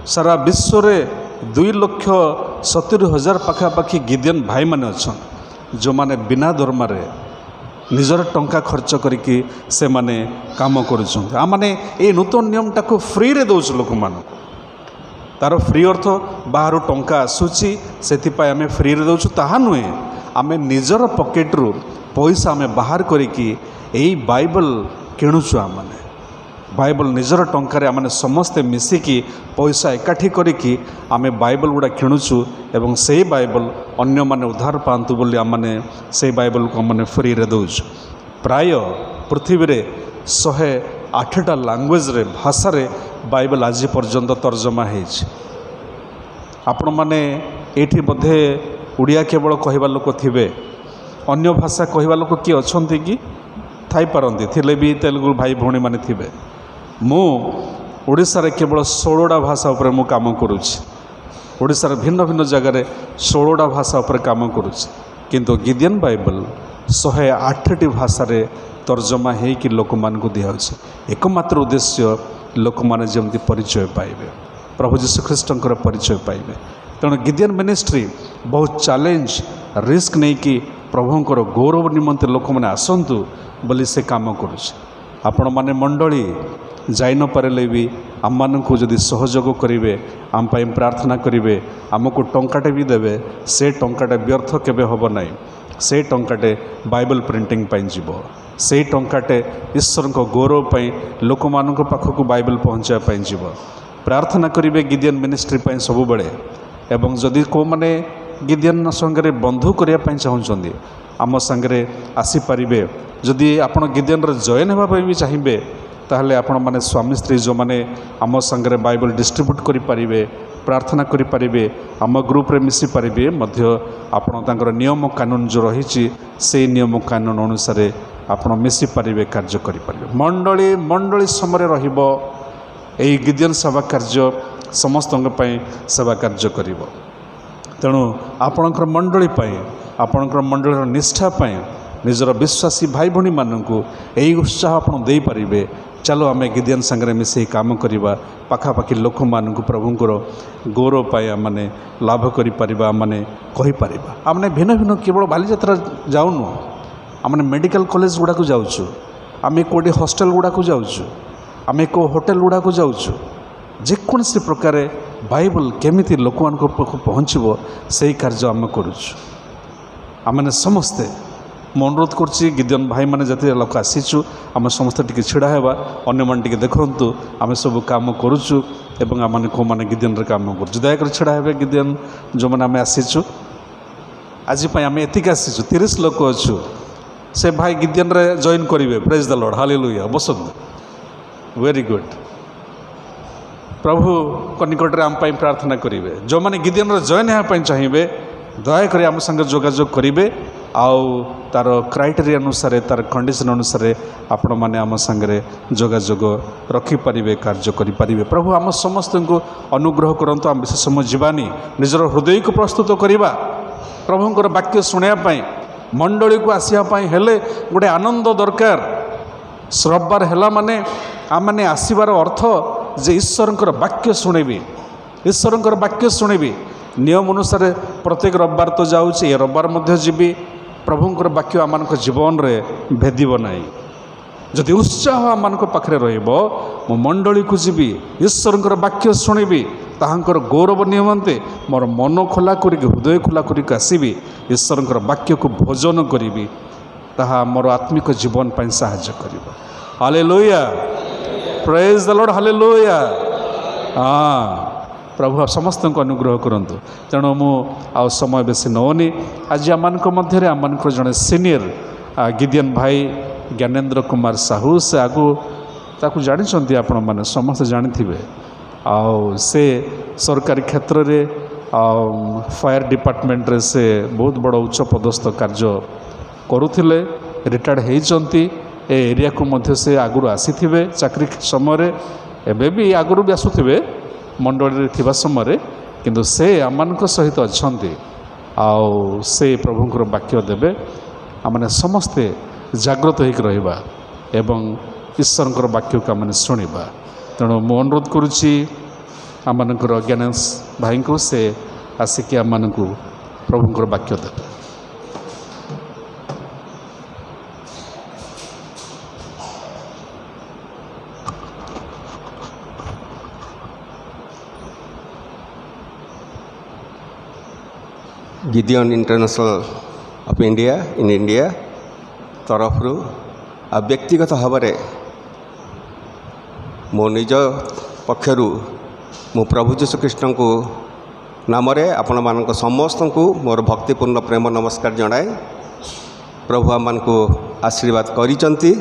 सारा विश्व रे 2,70,000 पाखापाखि गिडियन भाई माने अच्छा जो माने बिना दरमा रे निजर टंका खर्च करके से माने काम करुछन आमने ए नूतन नियम टाको फ्री रे दउछ लोक मान तार फ्री अर्थ बाहर टंका आसूची से आम फ्री रे दउछ ताहा नुहे आम निजर पॉकेट रु पैसा आम बाहर करिकी एई बाइबल किणुछु आमने बाइबल निजर टंकार आमने समस्ते मिसिकी पैसा एकाठी करिकी आमे बाइबल गुड़ा किणुछु एवं से बाइबल अन्य माने उद्धार पांतु बोली आमने से बाइबल को आमने फ्री रे दउछु। प्राय पृथ्वी रे 108टा लैंग्वेज रे भाषा रे बाइबल आज पर्यंत तर्जमा हेछि। आपण माने एठी बधे उड़िया केवल कहवा लोक थिबे अन्य भाषा कहवा लोक किए अछंती कि थाई पारंती थिले भी तेलुगु भाई भौणी माने थिबे मु ओडिशा रे केवल 16टा भाषा उपर मु काम करुछि ओडिशा रे भिन्न भिन्न जगह 16टा भाषा उपर काम करुछि किंतु गिडियन बाइबल 108टी भाषा रे तर्जमा हेकि लोक मान को दिया एकमात्र उद्देश्य लोक माने जेमति परिचय पाइबे प्रभु जीशु ख्रीष्टंकर परिचय पाइबे। तेणु गिडियन मिनिस्ट्री बहुत चैलेंज रिस्क नहीं कि प्रभुंकर गौरव निमंते लोक मैंने आसतु बोली से काम करुछि। आपण माने मंडली जाई न पारे भी आम मानू जदि सहयोग करेंगे आम प्रार्थना करेंगे आमको टंकाटे भी देवे से टंकाटे व्यर्थ केबे होब ना से टंकाटे बाइबल प्रिंटिंग पाई जीव से टंकाटे ईश्वर को गौरव पाई लोक मान पाखक बाइबल पहुँचापी जीव प्रार्थना करेंगे गिडियन मिनिस्ट्री पाई सब बेले एवं जदि को माने गिडियन संगे बंधु करने चाहते आम सांगे आसीपारे जदि आप गिडियन जॉइन होगापी भी चाहिए ताहले आपण माने स्वामी स्त्री जो माने आम संगे बाइबल डिस्ट्रीब्यूट करें प्रार्थना करें आम ग्रुप रे मिसी पारे मध्य आपण तांकर नियम कानून जो रही से नियम कानून अनुसार आपण मिसी पारे कार्य करें। मंडली मंडली समय रहिबो एई गिडियन सेवा कार्य समस्त सेवा कार्य करिब। तेणु आपणकर मंडली आपणकर मंडलीर निष्ठा निजर विश्वासी भाई भणी मानू यही उत्साह आपड़ दे पारे। चलो आम गिडियन संगे मिसे काम करवा पाखापाखि लोक मान प्रभुंर गौरव पाए आमने लाभ करा आमने कहीपर आमने भिन्न भिन्न केवल बाली यात्रा जाऊनु आमने मेडिकल कॉलेज गुड़ाक जाऊँ आम कौटे हॉस्टल गुड़ाक जाऊँ आम को होटेल गुड़ाक जाऊँ जेकोसी प्रकार बाइबल केमिति लोक मान पहुँचब से कार्य आम करुचु। आमने समस्ते मैं अनुरोध करुच्ची गिडियन भाई मैंने जिते लोक आसीचु आम समस्त टी छिड़ा हेबा अन्य मन टी देखु आम सब काम करुचु एवं आम कौ मैंने गिडियन काम करुचु दयाकर छिड़ा हे गिडियन जो मैंने आम आसीचु आज आम एतिक आसीचु 30 लोक अच्छु से भाई गिडियन रे जॉइन करेंगे praise the lord hallelujah Basant very good प्रभु को निकट आम प्रार्थना करेंगे जो मैंने गिडियन रे जॉइन होगापी चाहिए दयाकर आम संगे जोगाजोग करेंगे आउ तार क्राइटेरिया अनुसार तार कंडीशन अनुसार आपण मैंने आम सांगे जोगाजोग रखिपारे कार्य करें। प्रभु आम समस्त को अनुग्रह करंतु आम विशेष समय जीवानी निजर हृदय को प्रस्तुत करवा प्रभुंर वाक्य शुणापी मंडली को आसवाई हेले गोटे आनंद दरकार। रविवार है माने आम मैंने आसबार अर्थ ଯେ ଈଶ୍ୱରଙ୍କର ବାକ୍ୟ ଶୁଣିବି, ଈଶ୍ୱରଙ୍କର ବାକ୍ୟ ଶୁଣିବି। ନିୟମ ଅନୁସାରେ ପ୍ରତ୍ୟେକ ରବିବାର ତ ଯାଉଛି, ଏ ରବିବାର ମଧ୍ୟ ଯିବି। ପ୍ରଭୁଙ୍କର ବାକ୍ୟ ଆମମାନଙ୍କ ଜୀବନରେ ଭେଦିବ ନାହିଁ। ଯଦି ଉତ୍ସାହ ଆମମାନଙ୍କ ପାଖରେ ରହିବ, ମୁଁ ମଣ୍ଡଳୀକୁ ଯିବି, ଈଶ୍ୱରଙ୍କର ବାକ୍ୟ ଶୁଣିବି, ତାହାଙ୍କର ଗୌରବ ନିମନ୍ତେ ମୋର ମନ ଖୋଲା କରିକି, ହୃଦୟ ଖୋଲା କରିକି ଆସିବି, ଈଶ୍ୱରଙ୍କର ବାକ୍ୟକୁ ଭୋଜନ କରିବି। ତାହା ମୋର ଆତ୍ମିକ ଜୀବନ ପାଇଁ ସାହାଯ୍ୟ କରିବ। ହାଲେଲୁୟା, ପ୍ରେଜ୍ ଦ ଲର୍ଡ, ହାଲେଲୁୟା। ପ୍ରଭୁ ସମସ୍ତଙ୍କୁ ଅନୁଗ୍ରହ କରନ୍ତୁ। ତେଣୁ ମୁଁ ଆଉ ସମୟ ବେଶୀ ନେଉନି। ଆଜି ଆମମାନଙ୍କ ମଧ୍ୟରେ ଆମମାନଙ୍କର ଜଣେ ସିନିୟର ଗିଦିଅନ୍ ଭାଇ ଜ୍ଞାନେନ୍ଦ୍ର କୁମାର ସାହୁ, ସେ ତାକୁ ଜାଣିଛନ୍ତି ଆପଣମାନେ, ସମସ୍ତେ ଜାଣିଥିବେ। ଆଉ ସେ ସରକାରୀ କ୍ଷେତ୍ରରେ ଫାୟାର ଡିପାର୍ଟମେଣ୍ଟରେ ସେ ବହୁତ ବଡ଼ ଉଚ୍ଚ ପଦସ୍ଥ କାର୍ଯ୍ୟ କରୁଥିଲେ, ରିଟାୟାର୍ଡ଼ ହେଇଛନ୍ତି। ଏ ଏରିଆକୁ ମଧ୍ୟ ସେ ଆଗରୁ ଆସିଥିବେ ଚାକିରି ସମୟରେ, ଏବେ ବି ଆଗରୁ ବି ଆସୁଥିବେ ମଣ୍ଡଳୀରେ ଥିବା ସମୟରେ, କିନ୍ତୁ ସେ ଆମମାନଙ୍କ ସହିତ ଅଛନ୍ତି। ଆଉ ସେ ପ୍ରଭୁଙ୍କର ବାକ୍ୟ ଦେବେ। ଆମମାନେ ସମସ୍ତେ ଜାଗ୍ରତ ହୋଇକି ରହିବା ଏବଂ ଈଶ୍ୱରଙ୍କର ବାକ୍ୟକୁ ଆମମାନେ ଶୁଣିବା। ତେଣୁ ମୁଁ ଅନୁରୋଧ କରୁଛି ଆମମାନଙ୍କର ଜ୍ଞାନେଶ ଭାଇଙ୍କୁ, ସେ ଆସିକି ଆମମାନଙ୍କୁ ପ୍ରଭୁଙ୍କର ବାକ୍ୟ ଦେବେ। Gideon international of India in India तरफ आ व्यक्तिगत भाव में मो निज पक्षर मु प्रभु जीशु कृष्ण को नाम आपण मान समस्त को मोर भक्तिपूर्ण प्रेम नमस्कार जनाए। प्रभु आम को आशीर्वाद करिसंती।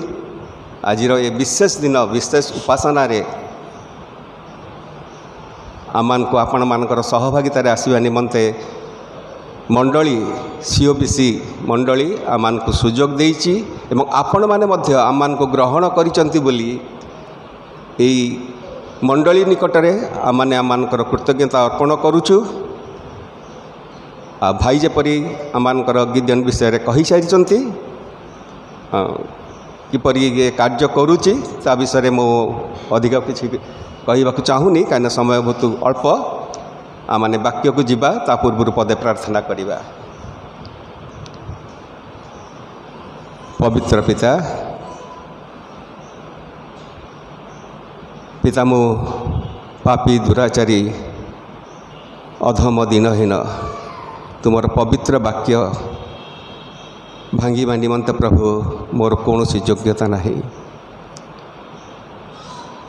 आज ये विशेष दिन, विशेष उपासना रे आम को आपण मानकर सहभागितार आसवा निमंते मंडली सीओबीसी मंडली आम को सुजोग देइछि एवं आपण माने मध्य आम को ग्रहण करिसंती बोली एई मंडली निकटरे आमाने आमानकर कृतज्ञता अर्पण करुछु। आ भाई जेपरी आमानकर गिदियन विषय कहि सारिसंती, किपरि ये कार्य करुछि ता विषय मो अधिक किछि कहबाक चाहूनी, कहीं समय बहुत अल्प। आमाने वाक्य को जीवा ता पूर्व पदे प्रार्थना करिबा। पवित्र पिता मो पापी दुराचारी अधम दिनहीन तुमर पवित्र वाक्य भांगिबा निमंत प्रभु मोर कौनसी योग्यता नहीं,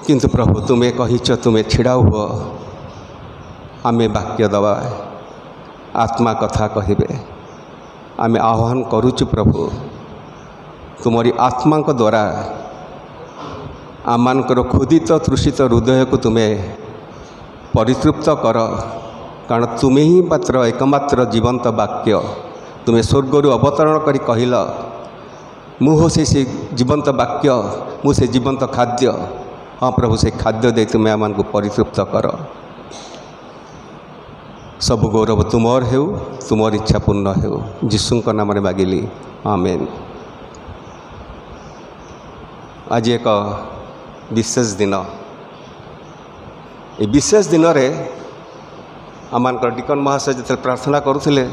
किंतु प्रभु तुम्हें कहिच तुम्हें छिड़ा हुआ आमे वाक्य दवा आत्मा कथा कहिबे आमे आह्वान करुचु। प्रभु तुमरी आत्मा द्वारा आमानकर क्षुदित तृषित हृदय को तुम्हें परितृप्त कर, कारण तुम्हें ही मात्र एकमात्र जीवंत वाक्य। तुम्हें स्वर्गर अवतरण करी कहल मु हो से जीवंत वाक्य, मु से जीवंत खाद्य। हाँ प्रभु से खाद्य दे तुम्हें आम को परितृप्त कर। सब गौरव तुमर हेउ, तुमर इच्छा पूर्ण हेउ, जीशु नाम मागिली, आमेन। आज एक विशेष दिन, ये विशेष दिन रे आमानकर डिकन महाशय जो प्रार्थना करुले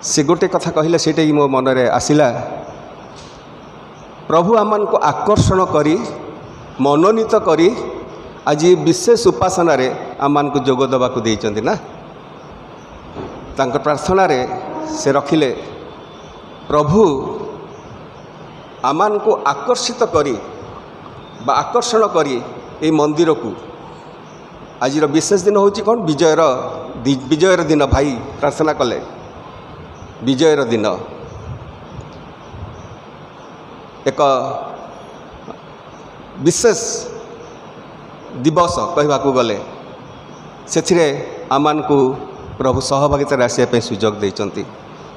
से गोटे कथा कहले, सेटा ही मो मन रे आसिला। प्रभु आमान को आकर्षण करी मनोनीत करी आज विशेष उपासना रे आमान को जोग दबा को देइचंती ना। तांकर प्रार्थना रे से रखिले, प्रभु आमान को आकर्षित करी बा आकर्षण करी ए मंदिर को। आज विशेष दिन होची कौन? विजयर दिन। भाई प्रार्थना कले विजयर दिन, एक विशेष दिवस कहवाक गले से आमान को प्रभु सहभागितार आसवाई सुजोग देइचंती।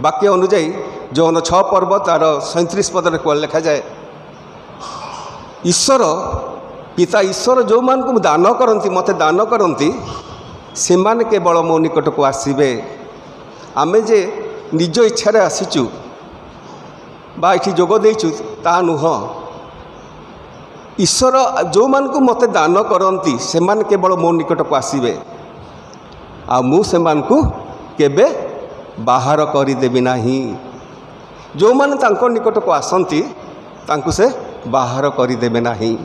वाक्य अनुजाई जौन 6 पर्व तार 37 पद लिखा जाए, ईश्वर पिता ईश्वर जो मान को दान करती मत दान करती से माने केवल मो निकट को आसबे। आमे जे निज इच्छा आसीचु बा इठी जोग देइचु ता नुह, ईश्वर जो मान को मते दान करती से केवल मो निकट को आसवे आ मु से केबे बाहर करदेवी नहीं। जो माने तांको निकट को आसंती तांको से बाहर करदेवे नहीं।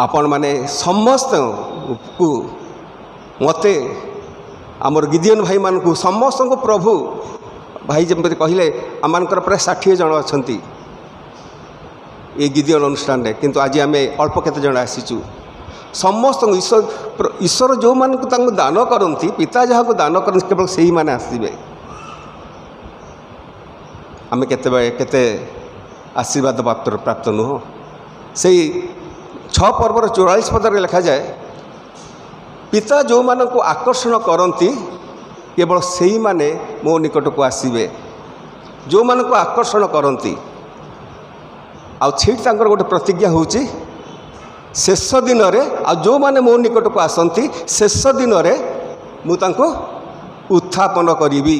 आपण माने समस्त को मते आमर गिदियन भाई मान को समस्त को प्रभु भाई जब कहले आमर प्राय 60 जन अच्छा ये गिदियन अनुष्ठान रे, किंतु आज आम अल्प केते जन आसीचु। समस्त ईश्वर जो मान को दान करती पिता जहाँ को दान करती केवल से ही माने आसवे। आम केते आशीर्वाद प्राप्त नुह। से 6 पर्वर 44 पदर लिखा जाए पिता जो मान को आकर्षण करती केवल से ही माने मो निकट को आसवे। जो मान को आकर्षण करती आठ गोटे प्रतिज्ञा होची शेष दिन में आ जो माने मो निकट को आसती शेष दिन में मुझे उत्थापन करी।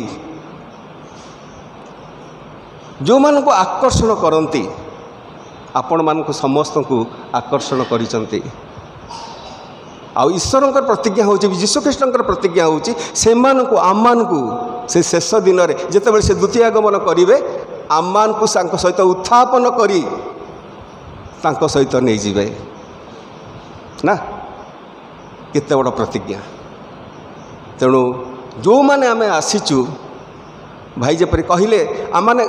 जो मान को आकर्षण करती आपण मान को समस्त को आकर्षण करिसंती। आ ईश्वर प्रतिज्ञा होची यीशुख्रीष्ण प्रतिज्ञा होची से मान को आम मान को से शेष दिन में जिते से द्वितीय आगमन करेंगे आम मान को सहित उत्थापन करी तांको सहित नहीं जीवे ना केते बड़ प्रतिज्ञा। तेणु जो माने आमे आसीचु भाई जपरी कहले आम माने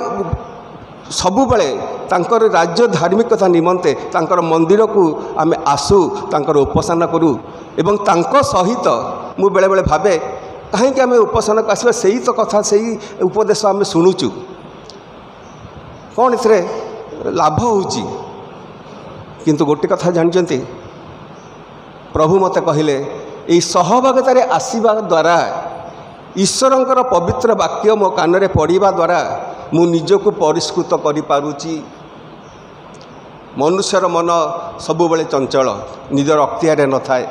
सबु बेले तांकर राज्य धार्मिकता निमंते तांकर मंदिर को आम आसु तांकर उपासना करूँ एवं तांको सहित मु बेले बेले भावे कहीं आम उपासना को आसवा से तो कथा से उपदेश आम शुणुचु कौन इथरे लाभ होची। किंतु गोटे कथा जानते प्रभु मते कहले यही सहभागितार आसवा द्वारा ईश्वरंकर पवित्र वाक्य मो कान में पढ़ा द्वारा मु निजको परिष्कृत करि पारुची। मनुष्यर मन सबुबले चंचल निजर अख्तियार न थाए।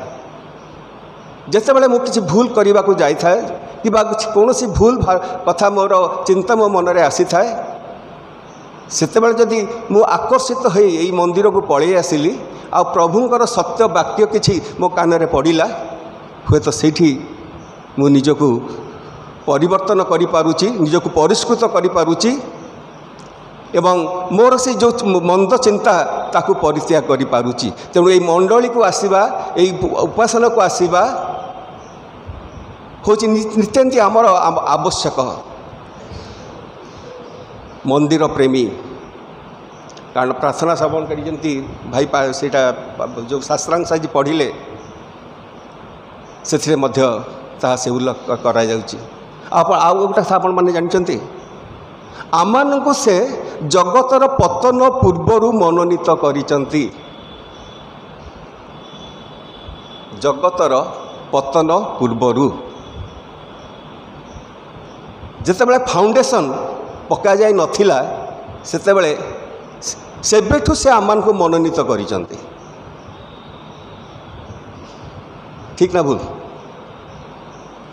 जितेबाला मु किसी भूल करने को जाई थाए कि कौन भूल कथा मोर चिंता मो मन में आसी थाए सेतेबेले जदि मु आकर्षित हो यही मंदिर को पलि आसिली आ प्रभुंकर सत्य वाक्य किछि मो कान में पड़िला हुए तो सेठी मु निजको परिवर्तन करि पारुची निजको परिष्कृत करि पारुची एवं मोर से जो मंद चिंता ताकू परित्याग करि पारुची। तेणु ये मंडली को आसवा यही उपासना को आसवा होची नित्यंती आमर आवश्यक। मंदिर प्रेमी कारण प्रार्थना श्रवण करी भाई सेटा जो शास्त्रांश आज पढ़िले से से उल्लेख करा जाउची। आउ गोटे आपण मैंने जानते आम को से जगतर पतन पूर्वर मनोनीत करिसंती। जगतर पतन पूर्वर जितेबाला फाउंडेशन पका जाए नथिला सेतेबेले सेबेठु से आमान को मनोनीत करिसंती। ठीक ना भूल?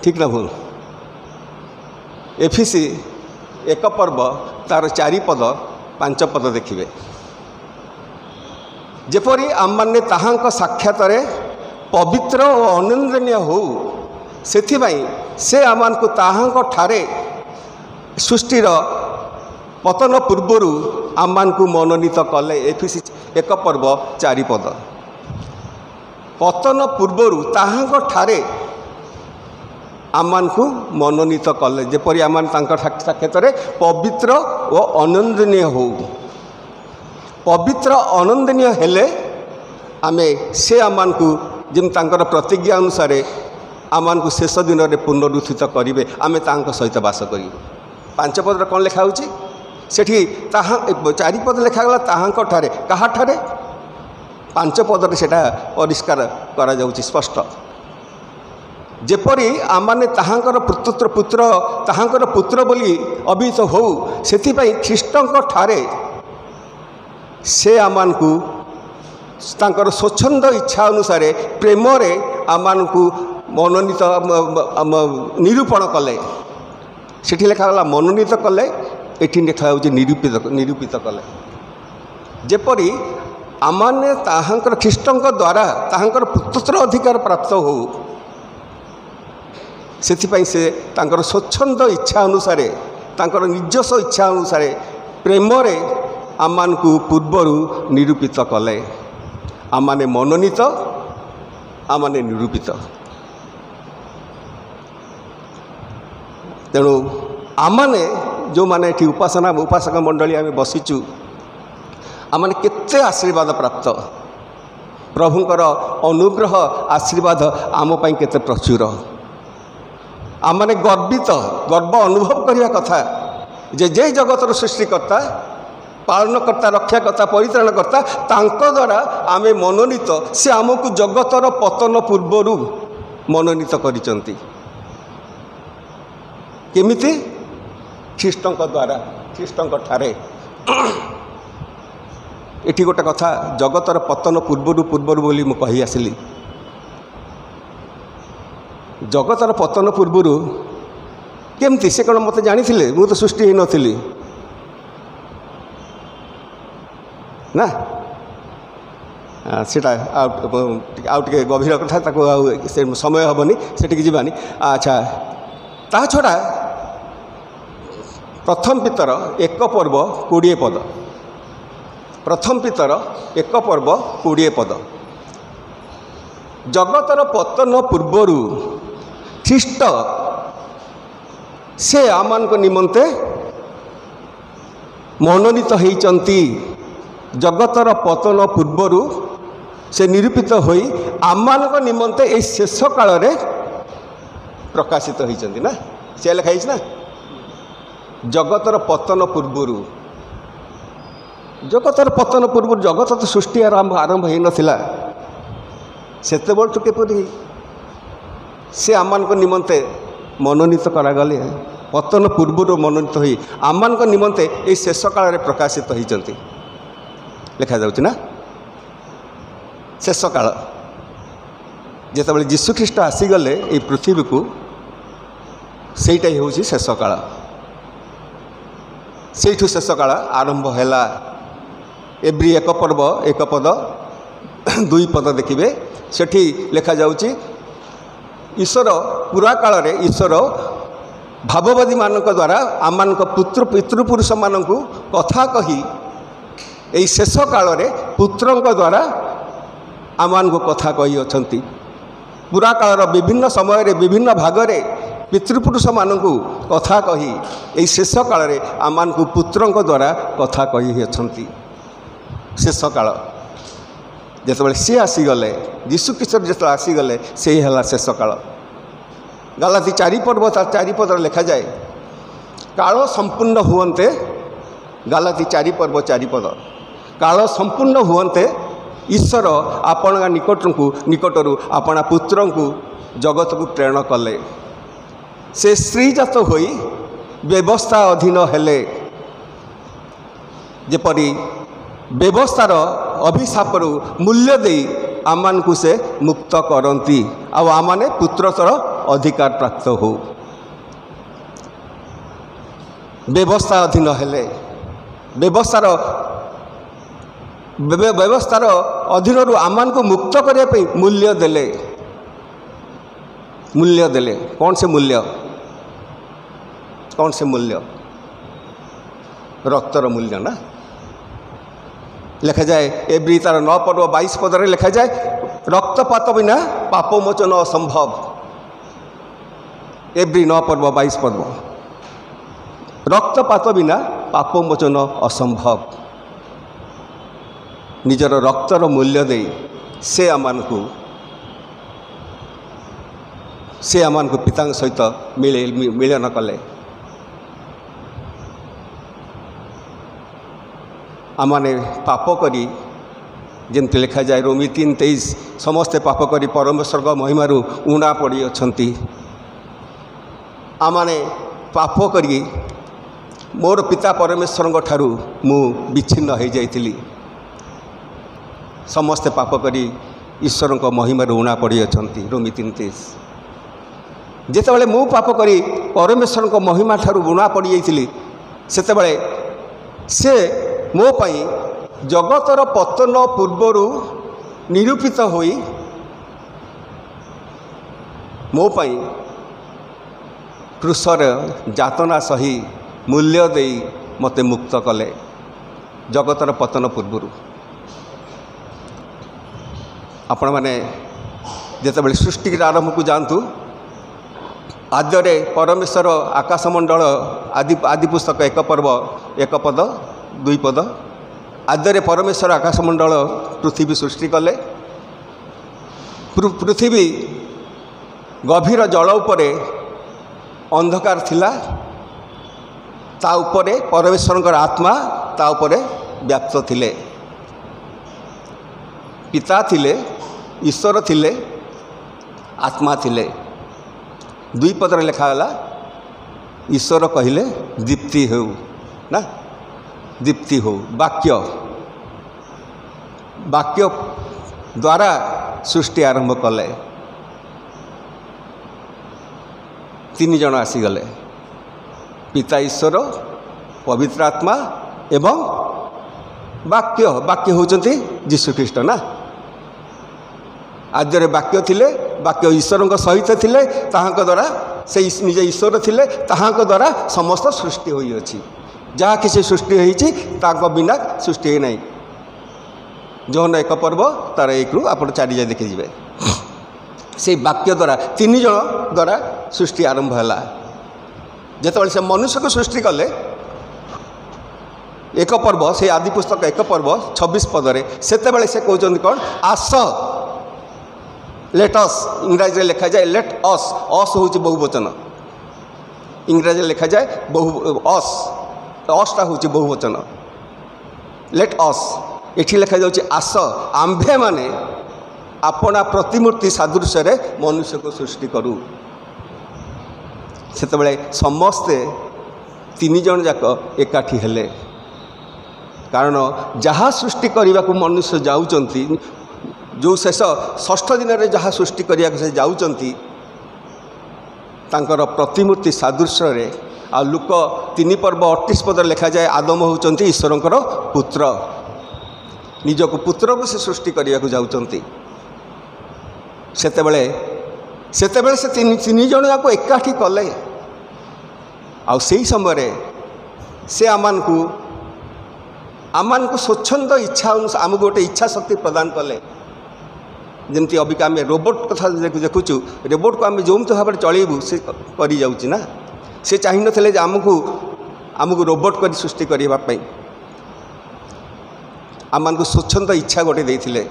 ठीक ना भूल? एफिसी 1 पर्व तार 4 पद 5 पद देखिए जेपरी आम माने ताहांक साक्षात पवित्र और अनंदनीय हो सेथिबाई से आमान को ताहांक ठारे सृष्टिर पतन पूर्वर आमान को मनोनीत कले। एफिसी 1 पर्व 4 पद पतन पूर्वर ताहांक ठारे आमान को मनोनीत कले जेपरी आमान साक्षात पवित्र और अनंदनीय हो। पवित्र अनंदनीय हेले आमे से आमान को जिन तांकर प्रतिज्ञा अनुसार आमान को शेष दिन में पुनरुत्थित करेंगे आमे तांको सहित वास करूँ। 5 पद कौन लिखा होची सेठी 4 पद लिखागला ताहांक ठारे कहा ठारे 5 पदरे सेटा परिष्कार करा जाउची स्पष्ट जेपरी आमाने ताहांकर पुत्र ताहांकर पुत्र बोली अभिहित हो सेथिपाई ख्रीष्टंक ठारे से आमान को तांकर स्वच्छंद इच्छा अनुसार प्रेम रे आमान को मनोनीत निरूपण कले। सेठी लिखागला मनोनीत कले एठी लिखा हो निरूपित कले। ଯେପରି ଆମମାନେ ତାହାଙ୍କର ଖ୍ରୀଷ୍ଟଙ୍କ ଦ୍ୱାରା ତାହାଙ୍କର ପୁତ୍ର ଅଧିକାର ପ୍ରାପ୍ତ ହେଉ, ସେଥିପାଇଁ ସେ ତାଙ୍କର ସ୍ୱଚ୍ଛନ୍ଦ ଇଚ୍ଛା ଅନୁସାରେ ତାଙ୍କର ନିଜସ୍ୱ ଇଚ୍ଛା ଅନୁସାରେ ପ୍ରେମରେ ଆମମାନଙ୍କୁ ପୂର୍ବରୁ ନିରୂପିତ କଲେ। ଆମମାନେ ମନୋନୀତ, ଆମମାନେ ନିରୂପିତ। ତେଣୁ ଆମମାନେ ଯେଉଁମାନେ ଏଠି ଉପାସକ ମଣ୍ଡଳୀ ଆମେ ବସିଛୁ, ଆମମାନେ କେତେ ଆଶୀର୍ବାଦ ପ୍ରାପ୍ତ। ପ୍ରଭୁଙ୍କର ଅନୁଗ୍ରହ ଆଶୀର୍ବାଦ ଆମ ପାଇଁ କେତେ ପ୍ରଚୁର। ଆମମାନେ ଗର୍ବ ଅନୁଭବ କରିବା କଥା ଯେ ଜଗତର ସୃଷ୍ଟିକର୍ତ୍ତା, ପାଳନକର୍ତ୍ତା, ରକ୍ଷାକର୍ତ୍ତା, ପରିତ୍ରାଣକର୍ତ୍ତା, ତାଙ୍କ ଦ୍ୱାରା ଆମେ ମନୋନୀତ। ସେ ଆମକୁ ଜଗତର ପତନ ପୂର୍ବରୁ ମନୋନୀତ କରିଛନ୍ତି। କେମିତି? ଖ୍ରୀଷ୍ଟଙ୍କ ଦ୍ୱାରା, ଖ୍ରୀଷ୍ଟଙ୍କଠାରେ। ଏଠି ଗୋଟେ କଥା, ଜଗତର ପତନ ପୂର୍ବରୁ ବୋଲି ମୁଁ କହି ଆସିଲି। ଜଗତର ପତନ ପୂର୍ବରୁ କେମିତି? ସେ କ'ଣ ମୋତେ ଜାଣିଥିଲେ? ମୁଁ ତ ସୃଷ୍ଟି ହୋଇନଥିଲି ନା। ସେଇଟା ଆଉ ଟିକେ ଗଭୀର କଥା, ତାକୁ ଆଉ ସେ ସମୟ ହେବନି, ସେଠିକି ଯିବାନି। ଆଚ୍ଛା, ତା ଛଡ଼ା ପ୍ରଥମ ପିତର 1 ପର୍ବ 20 ପଦ। ପ୍ରଥମ ପିତର 1 ପର୍ବ 20 ପଦ। ଜଗତର ପତନ ପୂର୍ବରୁ ଖ୍ରୀଷ୍ଟ ସେ ଆମମାନଙ୍କ ନିମନ୍ତେ ମନୋନୀତ ହୋଇଛନ୍ତି। ଜଗତର ପତନ ପୂର୍ବରୁ ସେ ନିରୂପିତ ହୋଇ ଆମମାନଙ୍କ ନିମନ୍ତେ ଏହି ଶେଷ କାଳରେ ପ୍ରକାଶିତ ହୋଇଛନ୍ତି ନା। ସେ ଲେଖା ହେଇଛି ନା, ଜଗତର ପତନ ପୂର୍ବରୁ। ଜଗତର ପତନ ପୂର୍ବରୁ, ଜଗତ ତ ସୃଷ୍ଟି ଆରମ୍ଭ ହୋଇନଥିଲା। ସେତେବେଳଠୁ କିପରି ସେ ଆମମାନଙ୍କ ନିମନ୍ତେ ମନୋନୀତ କରାଗଲେ। ପତନ ପୂର୍ବରୁ ମନୋନୀତ ହୋଇ ଆମମାନଙ୍କ ନିମନ୍ତେ ଏହି ଶେଷ କାଳରେ ପ୍ରକାଶିତ ହୋଇଛନ୍ତି। ଲେଖାଯାଉଛି ନା, ଶେଷ କାଳ। ଯେତେବେଳେ ଯୀଶୁଖ୍ରୀଷ୍ଟ ଆସିଗଲେ ଏହି ପୃଥିବୀକୁ, ସେଇଟା ହିଁ ହେଉଛି ଶେଷ କାଳ। ସେଇଠୁ ଶେଷ କାଳ ଆରମ୍ଭ ହେଲା। ଏବ୍ରୀ 1 ପର୍ବ 1 ପଦ 2 ପଦ ଦେଖିବେ, ସେଠି ଲେଖାଯାଉଛି ଈଶ୍ୱର ପୁରା କାଳରେ ଈଶ୍ୱର ଭାବବାଦୀମାନଙ୍କ ଦ୍ୱାରା ଆମମାନଙ୍କ ପିତୃପୁରୁଷମାନଙ୍କୁ କଥା କହି ଏହି ଶେଷ କାଳରେ ପୁତ୍ରଙ୍କ ଦ୍ୱାରା ଆମମାନଙ୍କୁ କଥା କହିଅଛନ୍ତି। ପୁରା କାଳର ବିଭିନ୍ନ ସମୟରେ ବିଭିନ୍ନ ଭାଗରେ ପିତୃପୁରୁଷମାନଙ୍କୁ କଥା କହି ଏହି ଶେଷ କାଳରେ ଆମମାନଙ୍କୁ ପୁତ୍ରଙ୍କ ଦ୍ୱାରା କଥା କହିଅଛନ୍ତି। ଶେଷ କାଳ ଯେତେବେଳେ ସିଏ ଆସିଗଲେ, ଯୀଶୁଖ୍ରୀଷ୍ଟ ଯେତେବେଳେ ଆସିଗଲେ, ସେଇ ହେଲା ଶେଷ କାଳ। ଗାଲାତି 4 ପର୍ବ 4 ପଦରେ ଲେଖାଯାଏ, କାଳ ସମ୍ପୂର୍ଣ୍ଣ ହୁଅନ୍ତେ। ଗାଲାତି 4 ପର୍ବ 4 ପଦ, କାଳ ସମ୍ପୂର୍ଣ୍ଣ ହୁଅନ୍ତେ ଈଶ୍ୱର ଆପଣଙ୍କ ନିକଟରୁ ଆପଣା ପୁତ୍ରଙ୍କୁ ଜଗତକୁ ପ୍ରେରଣ କଲେ। ସେ ସ୍ତ୍ରୀଜାତ ହୋଇ ବ୍ୟବସ୍ଥା ଅଧୀନ ହେଲେ, ଯେପରି ବ୍ୟବସ୍ଥାର ଅଭିଶାପରୁ ମୂଲ୍ୟ ଦେଇ ଆମମାନଙ୍କୁ ସେ ମୁକ୍ତ କରନ୍ତି, ଆଉ ଆମମାନେ ପୁତ୍ରତର ଅଧିକାର ପ୍ରାପ୍ତ ହେଉ। ବ୍ୟବସ୍ଥା ଅଧୀନ ହେଲେ, ବ୍ୟବସ୍ଥାର ଅଧୀନରୁ ଆମମାନଙ୍କୁ ମୁକ୍ତ କରିବା ପାଇଁ ମୂଲ୍ୟ ଦେଲେ। କ'ଣ ସେ ମୂଲ୍ୟ? କ'ଣ ସେ ମୂଲ୍ୟ? ରକ୍ତର ମୂଲ୍ୟ ନା। ଲେଖାଯାଏ ଏବ୍ରୀ ତାର 9 ପର୍ବ 22 ପଦରେ ଲେଖାଯାଏ, ରକ୍ତପାତ ବିନା ପାପମୋଚନ ଅସମ୍ଭବ। ଏବ୍ରୀ 9 ପର୍ବ 22 ପର୍ବ, ରକ୍ତପାତ ବିନା ପାପମୋଚନ ଅସମ୍ଭବ। ନିଜର ରକ୍ତର ମୂଲ୍ୟ ଦେଇ ସେ ଆମମାନଙ୍କୁ ପିତାଙ୍କ ସହିତ ମିଳନ କଲେ। ଆମମାନେ ପାପ କରି, ଯେମିତି ଲେଖାଯାଏ ରୋମୀ 3:23, ସମସ୍ତେ ପାପ କରି ପରମେଶ୍ୱରଙ୍କ ମହିମାରୁ ଉଣା ପଡ଼ିଅଛନ୍ତି। ଆମମାନେ ପାପ କରି ମୋର ପିତା ପରମେଶ୍ୱରଙ୍କ ଠାରୁ ମୁଁ ବିଚ୍ଛିନ୍ନ ହୋଇଯାଇଥିଲି। ସମସ୍ତେ ପାପ କରି ଈଶ୍ୱରଙ୍କ ମହିମାରୁ ଉଣା ପଡ଼ିଅଛନ୍ତି। ରୋମୀ 3:23। ଯେତେବେଳେ ମୁଁ ପାପ କରି ପରମେଶ୍ୱରଙ୍କ ମହିମା ଠାରୁ ଉଣା ପଡ଼ିଯାଇଥିଲି, ସେତେବେଳେ ସେ ମୋ ପାଇଁ जगतर पतन पूर्वर निरूपित होई मो पाई क्रूसर जातना सही मूल्य दे मते मुक्त कले जगतर पतन पूर्वर। आपण मैंने जिते सृष्टि आरंभ को जातु आद्यरे परमेश्वर आकाशमंडल आदि पुस्तक एक पर्व एक पद दुई पद आद्यरे परमेश्वर आकाशमंडल पृथ्वी सृष्टि कले। पृथ्वी गभीर जल उपरे अंधकार थिला ता उपरे परमेश्वर आत्मा ता उपरे व्याप्त थिले। पिता थिले ईश्वर थिले आत्मा थिले। दुई पदर लिखागला ईश्वर कहले दीप्ति हो ना दीप्ति हो वाक्य वाक्य द्वारा सृष्टि आरंभ कले। तीन जन आसीगले पिता ईश्वर पवित्र आत्मा एवं वाक्य वाक्य होचंती जीशुख्रीष्ट ना। आद्यरे वाक्य थिले वाक्य ईश्वर सहित थिले ताहांक द्वारा से निजे ईश्वर थिले ताहांक द्वारा समस्त सृष्टि होई अछि। जहाँ किसी सृष्टि होईछि तांको बिना सृष्टि होई नाही। जौन एक पर्व तार एक रु आप 4 जाए देखी जिवे से वाक्य द्वारा 3 जन द्वारा सृष्टि आरंभ है। जिते से मनुष्य को सृष्टि कले एक पर्व से आदि पुस्तक एक पर्व 26 पदरे सेतेबेले से कहते कौन आस लेट अस इंग्राजी लिखा जाए लेट अस अस हूँ बहुवचन इंग्राजी लिखा जाए बहु असटा हूँ बहुवचन लेट अस एठी लिखा जाए आस आम्भे माने अपना प्रतिमूर्ति सादृश्य रे मनुष्य को सृष्टि करूँ। सेतेबेले समस्ते 3 जन जाक एकाठी हेले कारण जहाँ सृष्टि करने को मनुष्य जाऊँगी जो शेष 6ठ दिन में जहाँ सृष्टि करने को से जाऊँगी तांकर प्रतिमूर्ति सादृश्य रे आ लुक 3 पर्व 38 पद लिखा जाए आदम होचंती ईश्वरंकर पुत्र निज को पुत्र को से सृष्टि करने को जाऊँगी। सेतेबेले से 3 जन जाक एकाठी कले आ सेही समय से आमान को स्वच्छंद इच्छा अनुसार आमको गोटे इच्छा शक्ति प्रदान कले। जमती अबिका आम रोबोट कथा देखुचु रोबोट को आम जो भाव में चलू से कर जाऊँ ना से चाह नथिले आमको रोबोट कर सृष्टि करने आम को स्वच्छंद इच्छा गोटे देते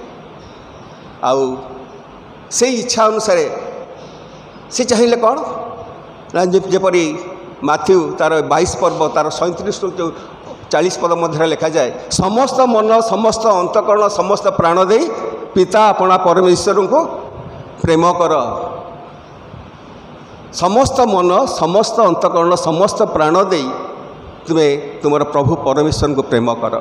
आउ से इच्छा अनुसार से चाहिए कौन ना जेपरी माथ्यू तार 22 पर्व तार 37 40 पद मध्य लिखा जाए समस्त मन समस्त अंतकरण समस्त प्राण दे पिता अपना परमेश्वर को प्रेम कर। समस्त मन समस्त अंतकरण समस्त प्राण दे तुम्हें तुम प्रभु परमेश्वर को प्रेम कर।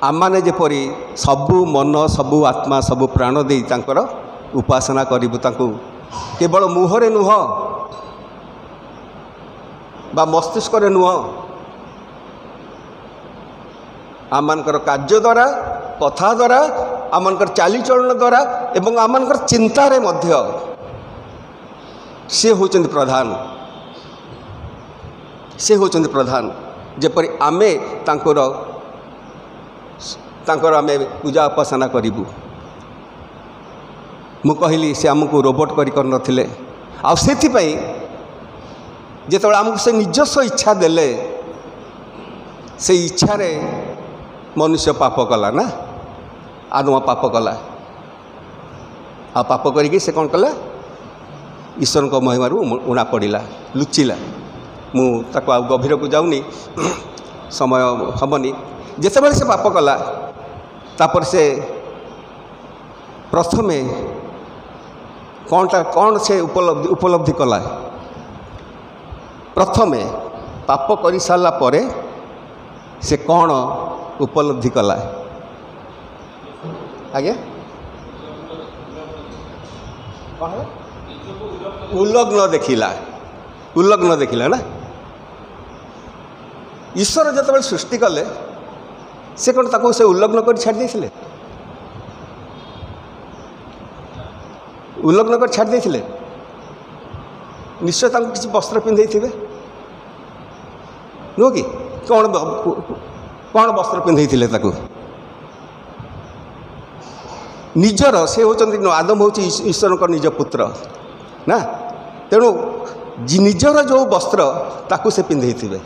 आम मैंने जेपरी सबू मन सबू आत्मा सबू प्राण दे तांकर उपासना करूँ तांको केवल मुहरे नुह बा मस्तिष्क नुह आमर कार्य द्वारा कथा द्वारा आमर चालीचलन द्वारा एवं आमर चिंतारे मध्य से होचंदी प्रधान से होचंदी प्रधान जेपरी आमे तांकर आमे पूजा उपासना करूँ। मु कहली से आमको रोबोट कर नथिले आ सेथिपई जेतेबेले आमको से निजस्व इच्छा देले से इच्छा रे मनुष्य पाप कला ना आदम पाप कला आ पाप करिके से कौन कला ईश्वर को महिमार उणा पड़ा लुचिला मु ताको आ गभीर को जाऊनी समय हमनी जेतेबेले से पाप कला तापर से प्रथमे कौन से उपलब्धि कला प्रथमे पाप कर सारा परे से कौन उपलब्धि कला आगे उल्लग्न देखिला ना ईश्वर जिते सृष्टि कले से कौन ताको से उल्लग्न कर छाड़ देथिले उल्लग्न कर छाड़ देथिले निश्चय ताको किसी वस्त्र पिंधे थे नुह कि कौन कौन वस्त्र पिंधे थे ताको निजर से होचंती आदम होची ईश्वर का निज पुत्र ना तेणु निजर जो वस्त्र ताकू से पिंधे थे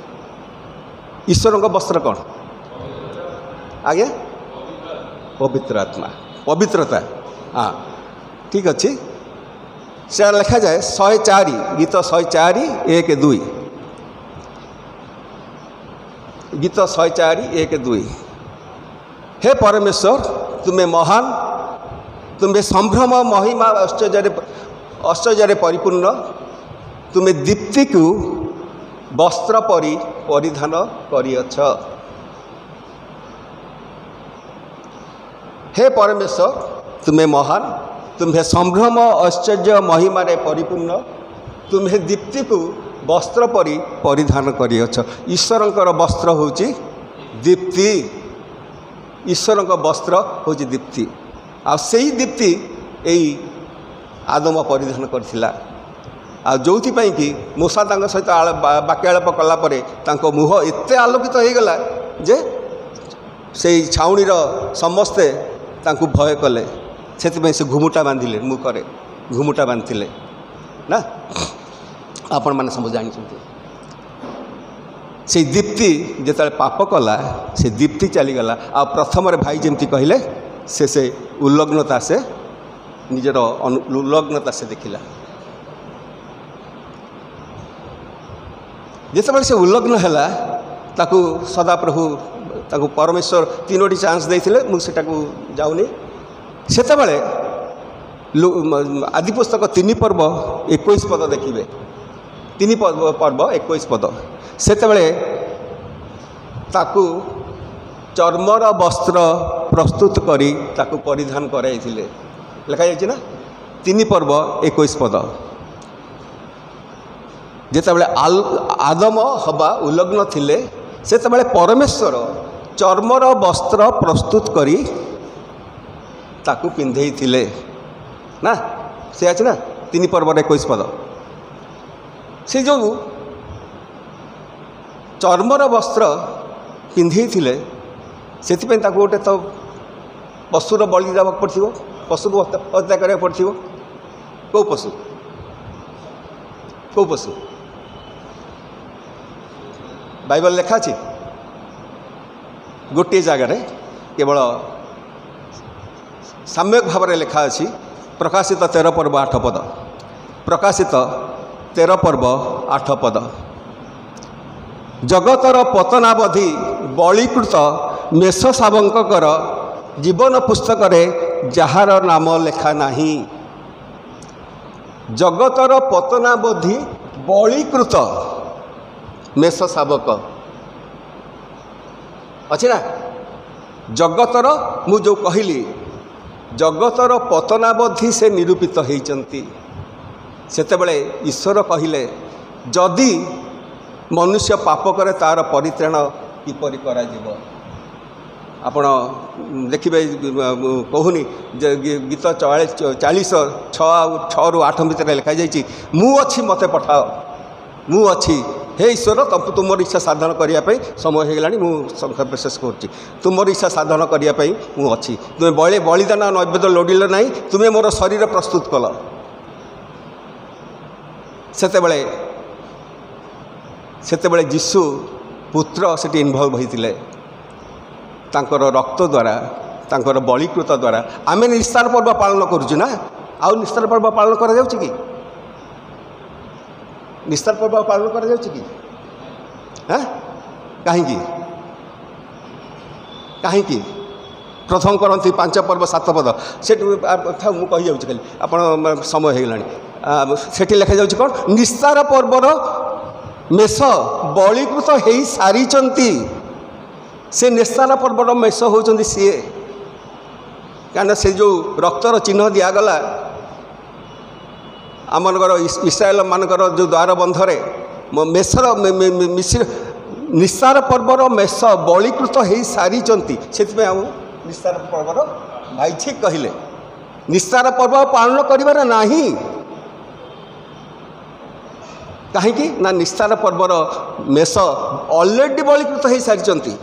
ईश्वर का वस्त्र कौन आगे पवित्र आत्मा पवित्रता हाँ ठीक अच्छे से लिखा जाए 104 गीत 104 1-2 गीत 104 1-2 हे परमेश्वर तुम्हें महान तुम्हें संभ्रम महिमा आश्चर्य परिपूर्ण तुम्हें दीप्ति को वस्त्र परी परिधान करियछ हे परमेश्वर तुम्हें महान तुम्हें संभ्रम आश्चर्य महिमा परिपूर्ण तुम्हें दीप्ति को वस्त्र परी परिधान करियछ ईश्वरंकर वस्त्र होची दीप्ति ईश्वर वस्त्र होची दीप्ति आ सही दीप्ति यही आदम परिधान करथिला आ जोथि पई कि मूसा तांग सहित वाक्यालाप कलापर तांको मुह एते आलोकित हो गला जे से छाउणीर समस्ते तांको भय कले से से घुमुटा बांधिले मुखरे घुमुटा बांधिले ना आपण माने समझ जानी से दीप्ति जिते पाप कला से दीप्ति चलीगला आ प्रथम भाई जमती कहले से उल्लग्नता से निजर उल्लग्नता से देखिला जिते से उल्लग्न है ताकू सदाप्रभु ताकू परमेश्वर 3टी चांस देते मुझे जाऊनी सेतबले आदि पुस्तक 3 पर्व 21 पद देखिए 3 पर्व 21 पद सेतबले ताकू चर्मर वस्त्र प्रस्तुत करी ताकू परिधान कराइथिले लिखा जाइए ना 3 पर्व 21 पद जितेबाला आदम हवा उल्लग्न थिले सेतबले परमेश्वर चर्मर वस्त्र प्रस्तुत करी ताकू पिंधे थिले ना से अच्छे ना 3 पर्व 21 पद से जो चर्मर वस्त्र पिंधे थिले से गोटे तो पशुर बलि देवा पड़ो पशु को हत्या करा पड़ो कौ पशु कौ पशु बाइबल लिखा अच्छी गोटे जगार केवल साम्यक भाव में लिखा अच्छी प्रकाशित 13 पर्व 8 पद प्रकाशित 13 पर्व 8 पद जगतर पतनावधि बलिकृत मेष शावकर जीवन पुस्तक रे जार नाम लेखा नहीं जगतर पतनावधि बलिकृत मेष शावक अच्छे ना जगतर मु जो कहली जगतर पतनावधि से निरूपित होती सेतेबले ईश्वर कहले जदि मनुष्य पाप करे तार परित्राण किपरि करा जीव आपण देखिए कहूनी गीत 46:6-8 भितर लिखा जाइए मु अच्छी मते पठाओ मु अच्छी हे ईश्वर तुम इच्छा साधन करने समय हो गलानी संक्षेप शेष कर तुम इच्छा साधन करने मु अच्छी तुम्हें बलिदान नैवेद्य लोडिल ना तुम्हें मोर शरीर प्रस्तुत कल सेतेबले जीशु पुत्र से इनवल्व होते तांकर रक्त द्वारा तांकर बलिकृत द्वारा आम निस्तार पर्व पालन करुचु ना आउ निस्तार पर्व पालन करा जाउछि कि निस्तार पर्व पालन करा जाउछि कि हाँ कहीं कहीं प्रथम करती 5 पर्व 7 पद से था मुझे कही जाऊँ खाली आप समय हो गलानी से लिखा जाऊँ कौन निस्तार पर्वर मेष बलिकृत हो सारी से निस्तार पर्वर मेष होती सी कहीं से जो रक्तर चिन्ह दिगला आमर इस्राएल मानकर जो द्वार बंधरे मेषर निस्सार पर्वर मेष बलीकृत हो सारी से निस्सार पर्वर भाई ठीक कहले निस्सार पर्व पालन कर नहीं कहीं ना निस्सार पर्वर मेष ऑलरेडी बलीकृत हो सारी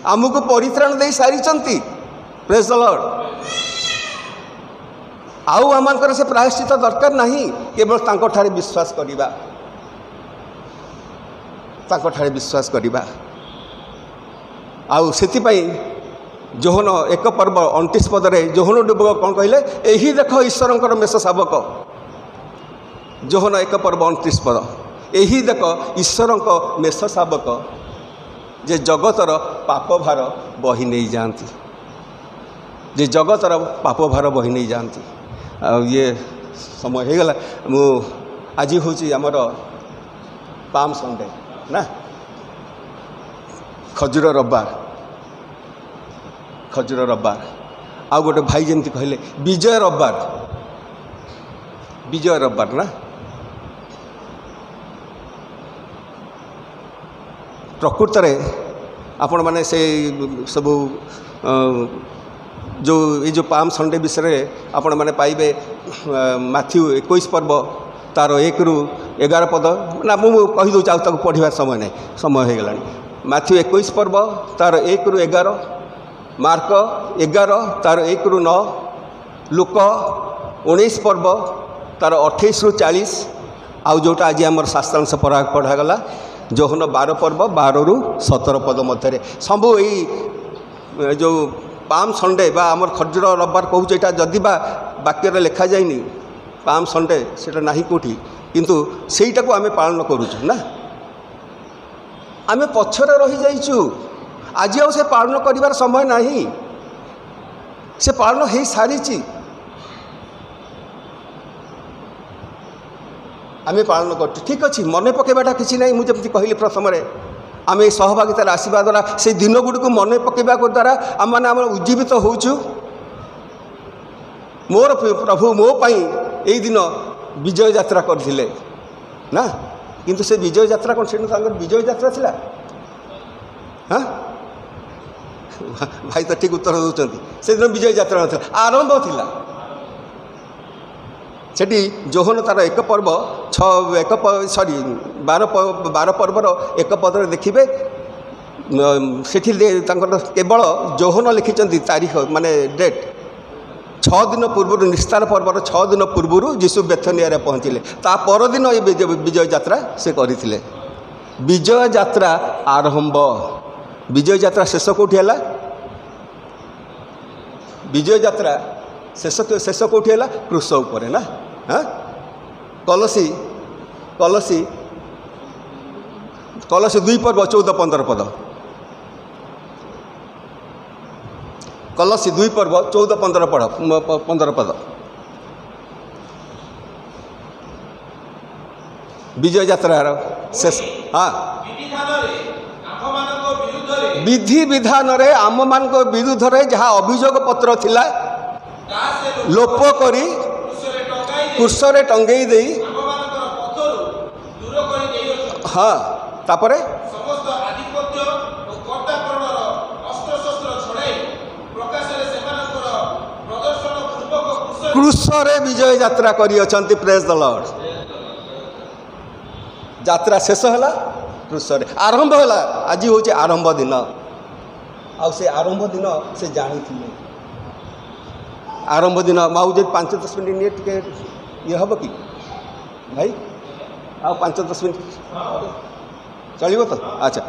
आमको परित्राण दे सारी प्रेज द लॉर्ड आउ आमर से प्रायश्चित दरकार नहीं केवल तांको विश्वास करवा विश्वास करवा आउ से जोहन एक पर्व 29 पदरे जोहन डुबक कौन कहले यही देख ईश्वर मेष शावक जोहन एक पर्व 29 पद यही देख ईश्वर मेष शावक जे जगतर पाप भार बही नहीं जाती जे जगतर पाप भार बही नहीं जाती ये समय हो गला मु आज हूँ आमर पाम संडे ना खजूर रविवार आउ गोटे भाई जमी कहले विजय रविवार ना प्रकृत आपण मैंने से सब जो पाम संडे विषय आपण मैंने पाइबे माथ्यू 21 पर्व तार 1 ରୁ 11 पद ना मुझे कहीदे तक पढ़ार समय नहीं समय हो गला माथ्यू 21 पर्व तार 1 ରୁ 11 मार्क 11 तार 1 ରୁ 9 लुक 19 पर्व तार 28 ରୁ 40 आउ जोटा आज आम शास्त्रांश पढ़ागला जोहन 12 पर्व 12 ରୁ 17 पद मध्य सब यही जो पाम संडे बा आमर खजूर रविवार कहूँ यहाँ जदि बा वाक्य लिखा जाए पाम संडे से ना कौटी किंतु सेटा को आम पालन करुचु ना आम पछरे रही जाइचु आज आ पालन कर समय नहीं से पालन हो सारी आम पालन कर ठीक अच्छे मन पकेबाटा किसी ना मुझे कहली प्रथम आम सहभागितार आसवा द्वारा से दिन गुड़ी को मन पकेबा द्वारा आम मैंने आम उज्जीवित होचु मोर प्रभु मो पाई यही दिन विजय यात्रा करथिले ना किंतु से विजय यात्रा कौन से विजय यात्रा थिला हाँ भाई तो ठीक उत्तर दौरान से दिन विजय यात्रा ना आरंभ थिला सेठी जोहन तार एक पर्व 12 पर्वर एक पदर देखिए सेठी केवल जोहन लिखिं तारीख माने डेट 6 दिन पूर्व निस्तार पर्वर 6 दिन पूर्व जीशु बेथनिया पहुँचले ता परदिन ये विजय यात्रा से करते विजय यात्रा आरंभ विजय यात्रा शेष कौटी है विजय यात्रा शेष कौटी है क्रूस उपर ना हाँ कलसी 2 पर्व 14-15 पद कलसी 2 पर्व 14-15 पद विजय यात्रार शेष हाँ विधि विधान आम मान विरुद्ध रे जहाँ अभियोग पत्र थिला लोप करी कुर्सरे टंगई दे हाँ तापरे क्रूसरे विजय यात्रा करी अछंती प्रेज द लॉर्ड यात्रा शेष है क्रूसरे आरंभ है आज हूँ आरंभ दिन आ से आरंभ दिन से जानी थी आरंभ दिन माउजे 5-10 मिनट टे ये हम कि भाई आ 5-10 मिनट चलो तो अच्छा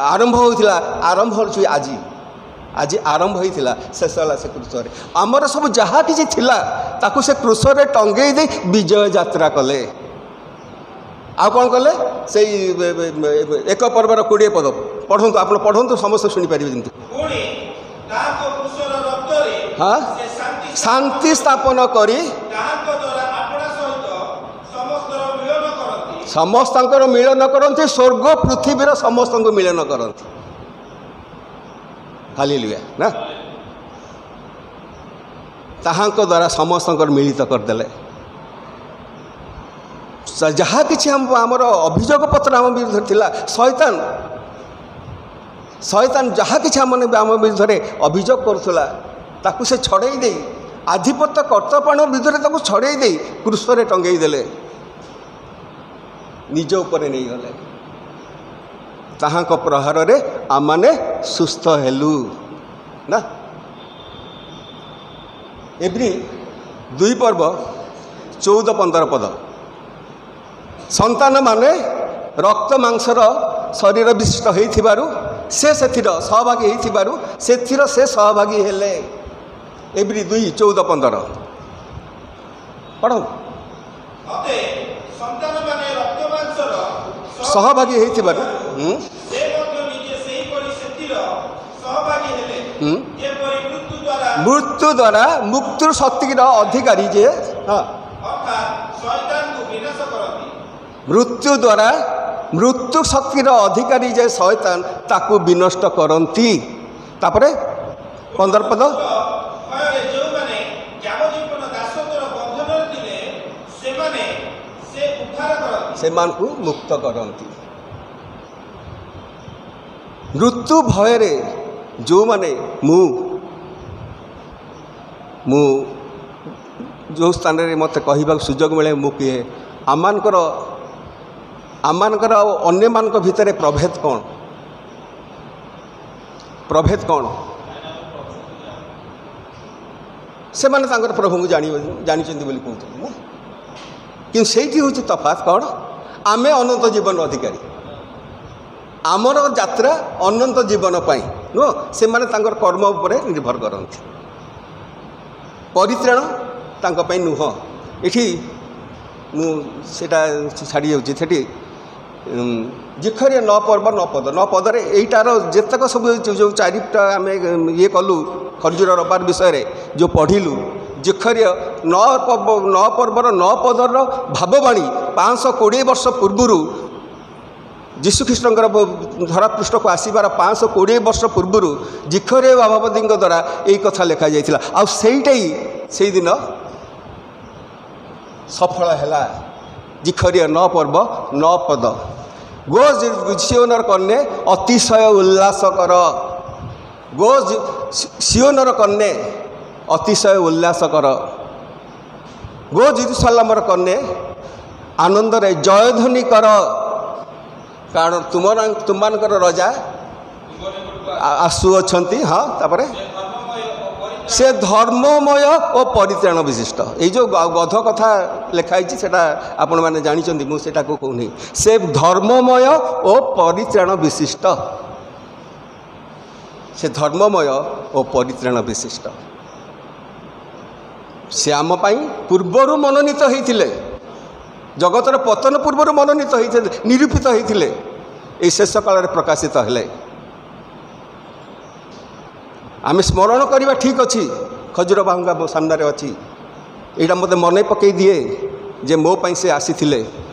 आरंभ होता आरंभ हो आज आज आरंभ होता शेष है से क्रूसरे आमर सब जहाँ किसी ताकू से क्रूसरे टंगे दे विजय यात्रा कले आ कौन कले से एक पर्वर 20 पद पढ़ु आप पढ़ु समस्त शुणिपारे जमी हाँ शांति स्थापन करी समस्त मिलन करती स्वर्ग पृथ्वीर समस्त मिलन करती हालेलुया ना ताहांक द्वारा समस्त मिलित करदेले जहाँ कि आमर अभियोग पत्र आम विरुद्ध थिला शैतान शयतान जहाँ कि आम विरुद्ध अभियोग करुला ताकू से छड़े दे आधिपत्य कर्तव्यपण विरुद्ध ताकू छड़े दे क्रूसरे टंगई देले निज उपरे नहीं गले ताहांक प्रहार रे आमाने सुस्थ हेलु ना। एब्री 2 पर्व 14-15 पद संतान माने रक्त मांसर शरीर विशिष्ट होइथिबारु से सहभागी होइथिबारु से सहभागी हेले। एब्री 2:14-15 पढ़ो। सहभागी होइथिबारु मृत्यु द्वारा मुक्ति शक्तिर अधिकारी जे मृत्यु द्वारा मृत्यु शक्तिर अधिकारी जे शैतान ताकू विनष्ट करती। तापरे 15 पद से मुक्त करती। मृत्यु भय जो माने मु जो स्थान रे मत कहवा सुजोग मिले मु किए आमानकर अन्य मान भितर प्रभेद कौन से माने तांकर प्रभु को जानी कहते कि सेठी हूँ तफात कौन आमे अनंत जीवन अधिकारी आमर यात्रा अनंत जीवन पाई नुह से माने तांकर कर्म उपरे निर्भर करती परित्राण तांको पाई नुह। एठी मुझा छाड़ी जाऊँगी जिखरिया 9 पर्व 9 पद 9 पदरे यहीटार जेतक सब जो 4टा आम ये कलु खरजुर रबार विषय जो पढ़िलु जिखरिया 9 पर्वर 9 पदर भाववाणी 520 वर्ष पूर्व जीशुख्रीष्टर धरापृष्ठ को आसबार 520 वर्ष पूर्व जिखरिया भागवती द्वारा यही कथा लिखा जाइथिला आ सेईटा ही से दिन सफल है। जिखरिया 9 पर्व 9 पद गो सियोनर कन्या अतिशय उल्लास कर गो सियोनर कन्या अतिशय उल्लास कर गो जेरुसलेमर कन्या आनंद रे जयध्वनि कर कारण तुमर रजा आसुअछंती। हाँ तापरे से धर्ममय और परित्राण विशिष्ट ये जो गध कथा लिखाई से आपण मैंने जानते मुझे कहूनी से धर्ममय और परित्राण विशिष्ट से धर्ममय और परित्राण विशिष्ट से आम पूर्वर मनोनीत होते जगतर पतन पूर्वर मनोनीत होते निरूपित होते ये शेष काल प्रकाशित हेले आम स्मरण करवा ठीक अच्छी खजुर बाहुंगा मो सामने अच्छी यहाँ मत मन पकई दिए जे मो पाई से आसी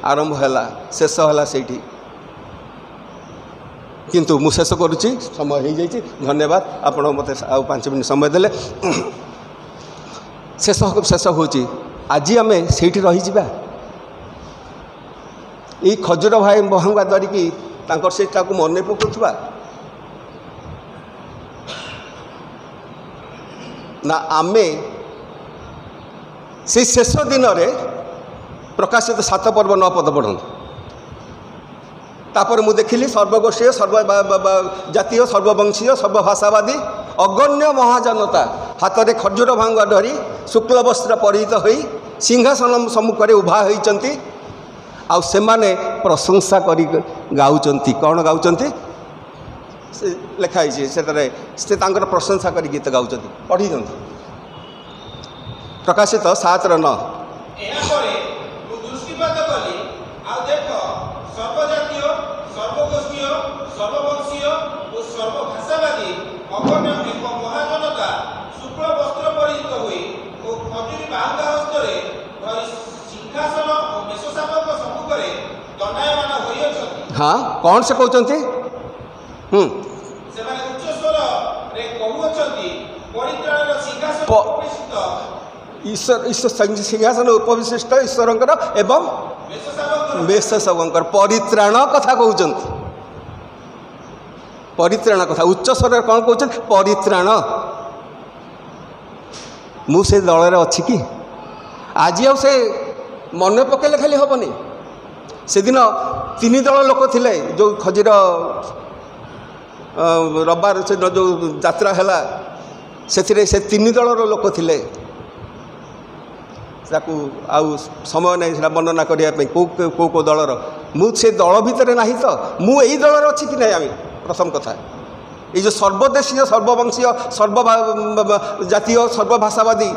आरंभ है शेष है से किंतु मु शेष करुच्ची समय हो जाइए। धन्यवाद आपण मत आउ 5 मिनट समय देले शेष शेष हो आज आम से रहीजा ये खजुर भाई बाहुंगा धरिकी से मन पकाउवा ना आमे से शेष दिन रे प्रकाशित 7 पर्व 9 पद पढ़ तापर मु देखिली सर्वगोष्ठी सर्व जातीय सर्ववंशीय सर्वभाषावादी अगण्य महाजनता हाथ में खजुर भांगा धरी शुक्ल वस्त्र परिहित होई सिंहासन सम्मुख में उभा होइचंती आ सेमाने प्रशंसा करी गाउचंती। कौन गाउचंती लिखाई से प्रशंसा कर गीत गाँव पढ़ी प्रकाशित 7:9 हाँ कौन से कहते ईश्वर सिंहासन उपविशिष्ट ईश्वर एवं मेष सेवकर परित्राण कथा कहते परित्राण कथा उच्च स्वर कौन कहते परित्राण मु से दल अच्छी कि आज आ से मन पकेले खाली हेनी से दिन 3 दल लोक थिले जो खजीर रविवार से जो यात्रा है से 3 दलर लोक थिले आउ समय नहीं वर्णना करने को दलर मुझे दल भितर ना तो मुझे दलर अच्छी कि नहीं आम प्रथम कथा ये जो सर्वदेशीय सर्ववंशीय सर्व जातीय सर्वभाषावादी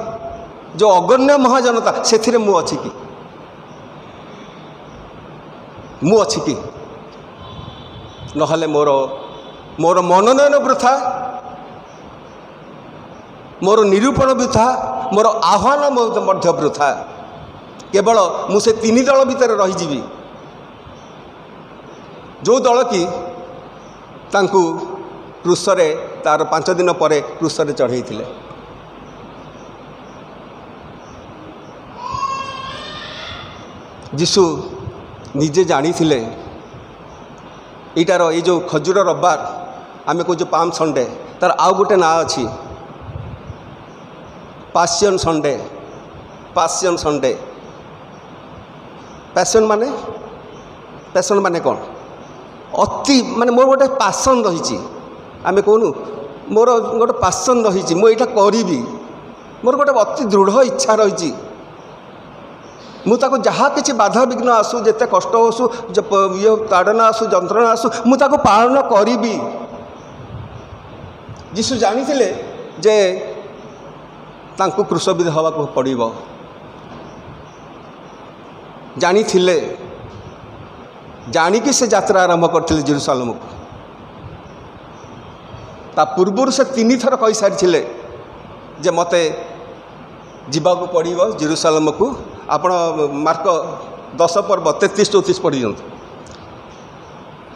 जो अगण्य महाजनता से मु अच्छी कि मु अच्छी कि नहले मोर मोर मनोनयन वृथा मोर निरूपण वृथा मोर आह्वान वृथा केवल मुझे 3 दल भितर रहीजी जो दल कि तांकु क्रूसरे तार 5 दिन पर क्रूसरे चढ़ई थिले जीशु निजे जानी थिले ईटार ये जो खजूर रविवार आम कह पाम संडे तार आउ गोटे ना अच्छी पैशन संडे पैशन माने कौन अति माने मोर गोटे पैशन रही आम कहूँ मोर गोटे पैशन रही मुझे करी मोर गोटे अति दृढ़ इच्छा रही मुझे जहाँ किसी बाधा विघ्न आसू जिते कष्ट आसू ये ताड़ना आसू जंत्रणा आसू मुझे पालन करी जीशु जानी जे तांकु क्रूसविध हवा को पड़ो जानी जानिकी से यात्रा आरंभ करते जेरूसालेम को ता पूर्वर से 3 थर कही सारी जे मते जीवाकू पड़ो जेरूसालेम को आपण मार्क 10 पर्व 33-34 पढ़ी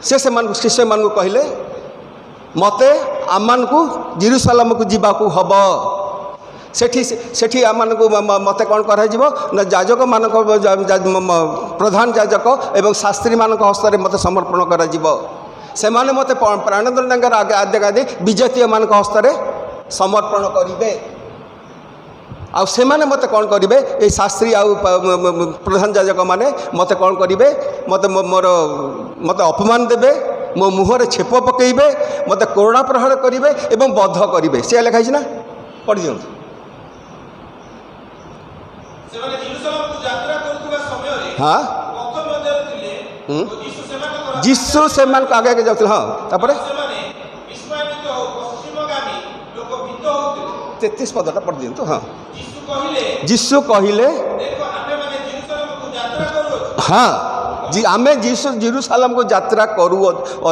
से शिष्य मान कहले मते आमान को जेरूसालेम को जीवाकू हब सेठी आम मत कौन कर याजक मान प्रधान याजक एवं शास्त्री मान हस्त मत समर्पण कर मत प्राणदंड आज्ञा दी विजेतीय मान हस्त समर्पण करेंगे से मत कौन करेंगे ये शास्त्री आउ प्रधान याजक मैंने मत कौन करेंगे मत मोर मत अपमान देवे मो मुहर छेप पकईबे मत कोरोना प्रहार करेंगे एवं बध करेंगे सी लिखाई ना पढ़ी दिखाँ हाँ जीशु से आगे आगे जाते हाँ तापर 33 पदटा पढ़ दिंतु हाँ जीशु कहले हाँ जी आमे जीशु जेरूसालेम को यात्रा करू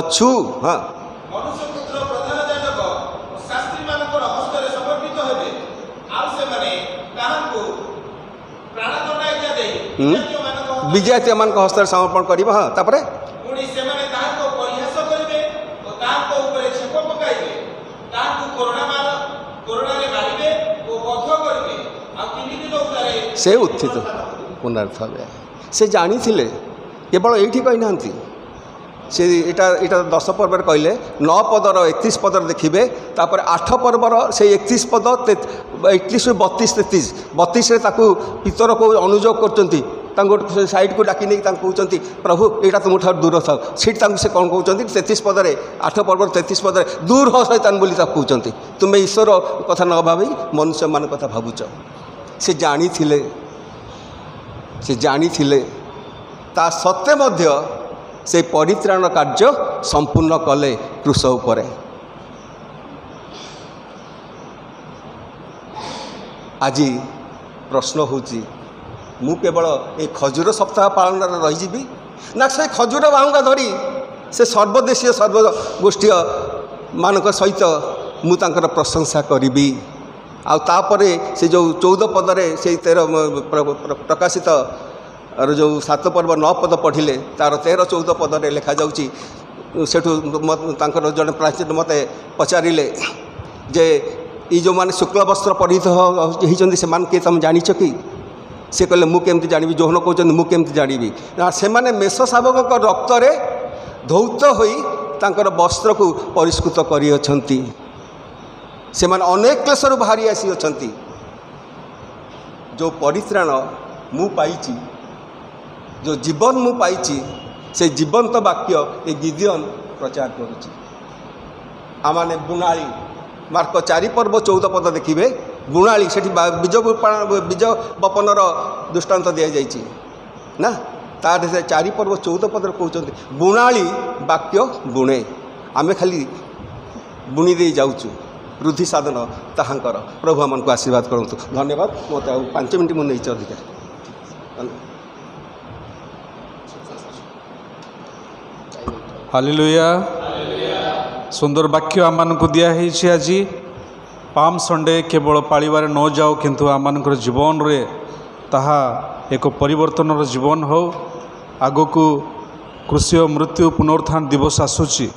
अच्छु हाँ विजेतीय मान हस्त समर्पण कर हाँ तापर से उत्थित पुनर्थ से जानी थिले केवल ये कही ना से इटा 10 पर्वर कहले 9 पदर 31 पदर देखिए तापर 8 पर्वर से 31 पद 31 32 33 32 पितर को अनुयोग करते साइड को डाक नहीं कहते प्रभु यहाँ तुम दूर था सीट से कौन कहते 33 पदर 8 पर्वर 33 पदर दूर हो शैतान बोली कहते तुम्हें ईश्वर कथा न भावी मनुष्य मान कथा भावुच से जानी थिले ता सत्वे मध्य से परित्राण कार्य संपूर्ण कले क्रूस उपरे आज प्रश्न होची मु केवल ये खजूर सप्ताह पालन रही ना से खजूर बाहुंगा धरी से सर्वदेशीय सर्वगोष्ठी मान सहित मुझे प्रशंसा करी आउे से जो 14 पदरे से 13 प्रकाशित जो 7 पर्व 9 पद पढ़िले तार 13-14 पदरे लिखा जाऊँगी सेठू जड़े प्राचीन मत पचारे जे ये जो मैंने शुक्ल वस्त्र परिहित होती से किए तुम जाच कि सी कहले मुझे जानी जोहन कहते मुझे जानी ना से मेष शावक रक्त धौत हो ତାଙ୍କର ବସ୍ତ୍ରକୁ ପରିଷ୍କୃତ କରିଅଛନ୍ତି। ସେମାନେ ଅନେକ କ୍ଲେଶରୁ ବାହାରି ଆସିଅଛନ୍ତି। ଯେଉଁ ପରିତ୍ରାଣ ମୁଁ ପାଇଛି, ଯେଉଁ ଜୀବନ ମୁଁ ପାଇଛି, ସେ ଜୀବନ୍ତ ବାକ୍ୟ ଏ ଗିଦିଅନ୍ ପ୍ରଚାର କରୁଛି। ଆମମାନେ ବୁଣାଳି, ମାର୍କ 4 ପର୍ବ 14 ପଦ ଦେଖିବେ, ବୁଣାଳି ସେଠି ବୀଜ ବପନର ଦୃଷ୍ଟାନ୍ତ ଦିଆଯାଇଛି ନା, ତାର ସେ 4 ପର୍ବ 14 ପଦରେ କହୁଛନ୍ତି ବୁଣାଳି ବାକ୍ୟ ବୁଣେ, ଆମେ ଖାଲି ବୁଣି ଦେଇ ଯାଉଛୁ, ବୃଦ୍ଧି ସାଧନ ତାହାଙ୍କର। ପ୍ରଭୁ ଆମମାନଙ୍କୁ ଆଶୀର୍ବାଦ କରନ୍ତୁ। ଧନ୍ୟବାଦ। ମୋତେ ଆଉ 5 ମିନିଟ୍ ମୁଁ ନେଇଛି ଅଧିକା। ହାଲେଲୁୟା। ସୁନ୍ଦର ବାକ୍ୟ ଆମମାନଙ୍କୁ ଦିଆହେଇଛି। ଆଜି ପାମ୍ ସଣ୍ଡେ କେବଳ ପାଳିବାରେ ନ ଯାଉ, କିନ୍ତୁ ଆମମାନଙ୍କର ଜୀବନରେ ତାହା ଏକ ପରିବର୍ତ୍ତନର ଜୀବନ ହେଉ। ଆଗକୁ କୃଷି ଓ ମୃତ୍ୟୁ ପୁନରୁତ୍ଥାନ ଦିବସ ଆସୁଛି।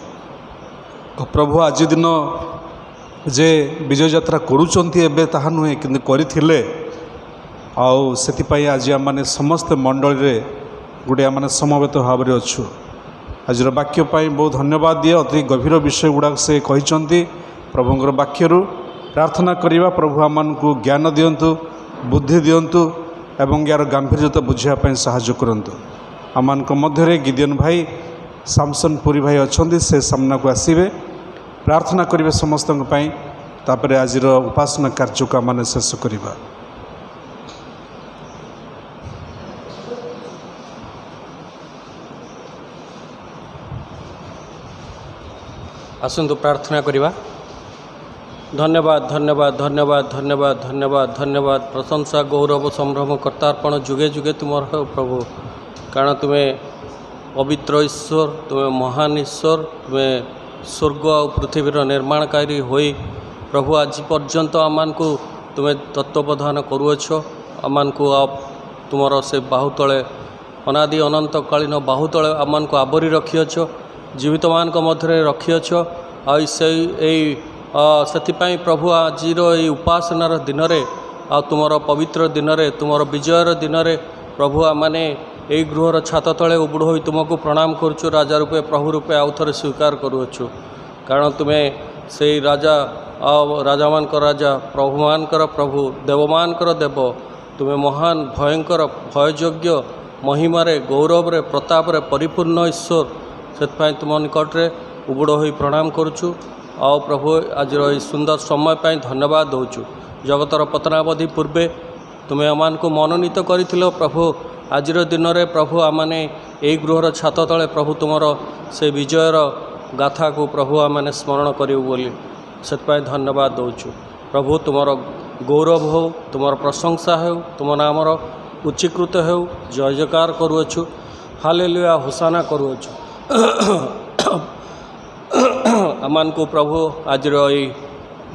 ପ୍ରଭୁ ଆଜି ଦିନ ଯେ ବିଜୟ ଯାତ୍ରା କରୁଛନ୍ତି ଏବେ ତାହା ନୁହେଁ, କିନ୍ତୁ କରିଥିଲେ। ଆଉ ସେଥିପାଇଁ ଆଜି ଆମମାନେ ସମସ୍ତେ ମଣ୍ଡଳୀରେ ଗୋଟିଏ ଆମମାନେ ସମବେତ ଭାବରେ ଅଛୁ। ଆଜିର ବାକ୍ୟ ପାଇଁ ବହୁତ ଧନ୍ୟବାଦ ଦିଏ। ଅତି ଗଭୀର ବିଷୟ ଗୁଡ଼ାକ ସେ କହିଛନ୍ତି ପ୍ରଭୁଙ୍କର ବାକ୍ୟରୁ। ପ୍ରାର୍ଥନା କରିବା, ପ୍ରଭୁ ଆମମାନଙ୍କୁ ଜ୍ଞାନ ଦିଅନ୍ତୁ, ବୁଦ୍ଧି ଦିଅନ୍ତୁ ଏବଂ ୟାର ଗାମ୍ଭୀର୍ଯ୍ୟତା ବୁଝିବା ପାଇଁ ସାହାଯ୍ୟ କରନ୍ତୁ। ଆମମାନଙ୍କ ମଧ୍ୟରେ ଗିଦିଅନ୍ ଭାଇ, ସାମସନ୍ ପୁରୀ ଭାଇ ଅଛନ୍ତି, ସେ ସାମ୍ନାକୁ ଆସିବେ, ପ୍ରାର୍ଥନା କରିବେ ସମସ୍ତଙ୍କ ପାଇଁ। ତାପରେ ଆଜିର ଉପାସନା କାର୍ଯ୍ୟକୁ ଆମମାନେ ଶେଷ କରିବା। ଆସନ୍ତୁ ପ୍ରାର୍ଥନା କରିବା। ଧନ୍ୟବାଦ ଧନ୍ୟବାଦ ଧନ୍ୟବାଦ ଧନ୍ୟବାଦ ଧନ୍ୟବାଦ ଧନ୍ୟବାଦ ପ୍ରଶଂସା ଗୌରବ ସମ୍ଭ୍ରମ କର୍ତ୍ତାର୍ପଣ ଯୁଗେ ଯୁଗେ ତୁମର ହେଉ ପ୍ରଭୁ। କାରଣ ତୁମେ ପବିତ୍ର ଈଶ୍ୱର, ତୁମେ ମହାନ ଈଶ୍ୱର, ତୁମେ ସ୍ୱର୍ଗ ଆଉ ପୃଥିବୀର ନିର୍ମାଣକାରୀ ହୋଇ ପ୍ରଭୁ ଆଜି ପର୍ଯ୍ୟନ୍ତ ଆମମାନଙ୍କୁ ତୁମେ ତତ୍ତ୍ୱବଧାନ କରୁଅଛ। ଆମମାନଙ୍କୁ ତୁମର ସେ ବାହୁ ତଳେ, ଅନାଦି ଅନନ୍ତକାଳୀନ ବାହୁ ତଳେ ଆମମାନଙ୍କୁ ଆବରି ରଖିଅଛ, ଜୀବିତମାନଙ୍କ ମଧ୍ୟରେ ରଖିଅଛ। ଆଉ ସେଥିପାଇଁ ପ୍ରଭୁ ଆଜିର ଏଇ ଉପାସନାର ଦିନରେ, ଆଉ ତୁମର ପବିତ୍ର ଦିନରେ, ତୁମର ବିଜୟର ଦିନରେ ପ୍ରଭୁ ଆମମାନେ ଏଇ ଗୃହର ଛାତ ତଳେ ଉବୁଡ଼ ହୋଇ ତୁମକୁ ପ୍ରଣାମ କରୁଛୁ। ରାଜା ରୂପେ, ପ୍ରଭୁ ରୂପେ ଆଉ ଥରେ ସ୍ୱୀକାର କରୁଅଛୁ। କାରଣ ତୁମେ ସେଇ ରାଜା, ଆଉ ରାଜାମାନଙ୍କ ରାଜା, ପ୍ରଭୁମାନଙ୍କର ପ୍ରଭୁ, ଦେବମାନଙ୍କର ଦେବ। ତୁମେ ମହାନ, ଭୟଙ୍କର, ଭୟଯୋଗ୍ୟ, ମହିମାରେ, ଗୌରବରେ, ପ୍ରତାପରେ ପରିପୂର୍ଣ୍ଣ ଈଶ୍ୱର। ସେଥିପାଇଁ ତୁମ ନିକଟରେ ଉବୁଡ଼ ହୋଇ ପ୍ରଣାମ କରୁଛୁ। ଆଉ ପ୍ରଭୁ ଆଜିର ଏହି ସୁନ୍ଦର ସମୟ ପାଇଁ ଧନ୍ୟବାଦ ଦେଉଛୁ। ଜଗତର ପତନାବଧି ପୂର୍ବେ ତୁମେ ଆମମାନଙ୍କୁ ମନୋନୀତ କରିଥିଲ ପ୍ରଭୁ। ଆଜିର ଦିନରେ ପ୍ରଭୁ ଆମମାନେ ଏହି ଗୃହର ଛାତ ତଳେ ପ୍ରଭୁ ତୁମର ସେ ବିଜୟର ଗାଥାକୁ ପ୍ରଭୁ ଆମମାନେ ସ୍ମରଣ କରିବୁ ବୋଲି, ସେଥିପାଇଁ ଧନ୍ୟବାଦ ଦେଉଛୁ। ପ୍ରଭୁ ତୁମର ଗୌରବ ହେଉ, ତୁମର ପ୍ରଶଂସା ହେଉ, ତୁମ ନାମର ଉଚ୍ଚୀକୃତ ହେଉ, ଜୟ ଜୟକାର କରୁଅଛୁ। ହାଲେଲୁୟା, ହୋସାନା କରୁଅଛୁ। ଆମମାନଙ୍କୁ ପ୍ରଭୁ ଆଜିର ଏଇ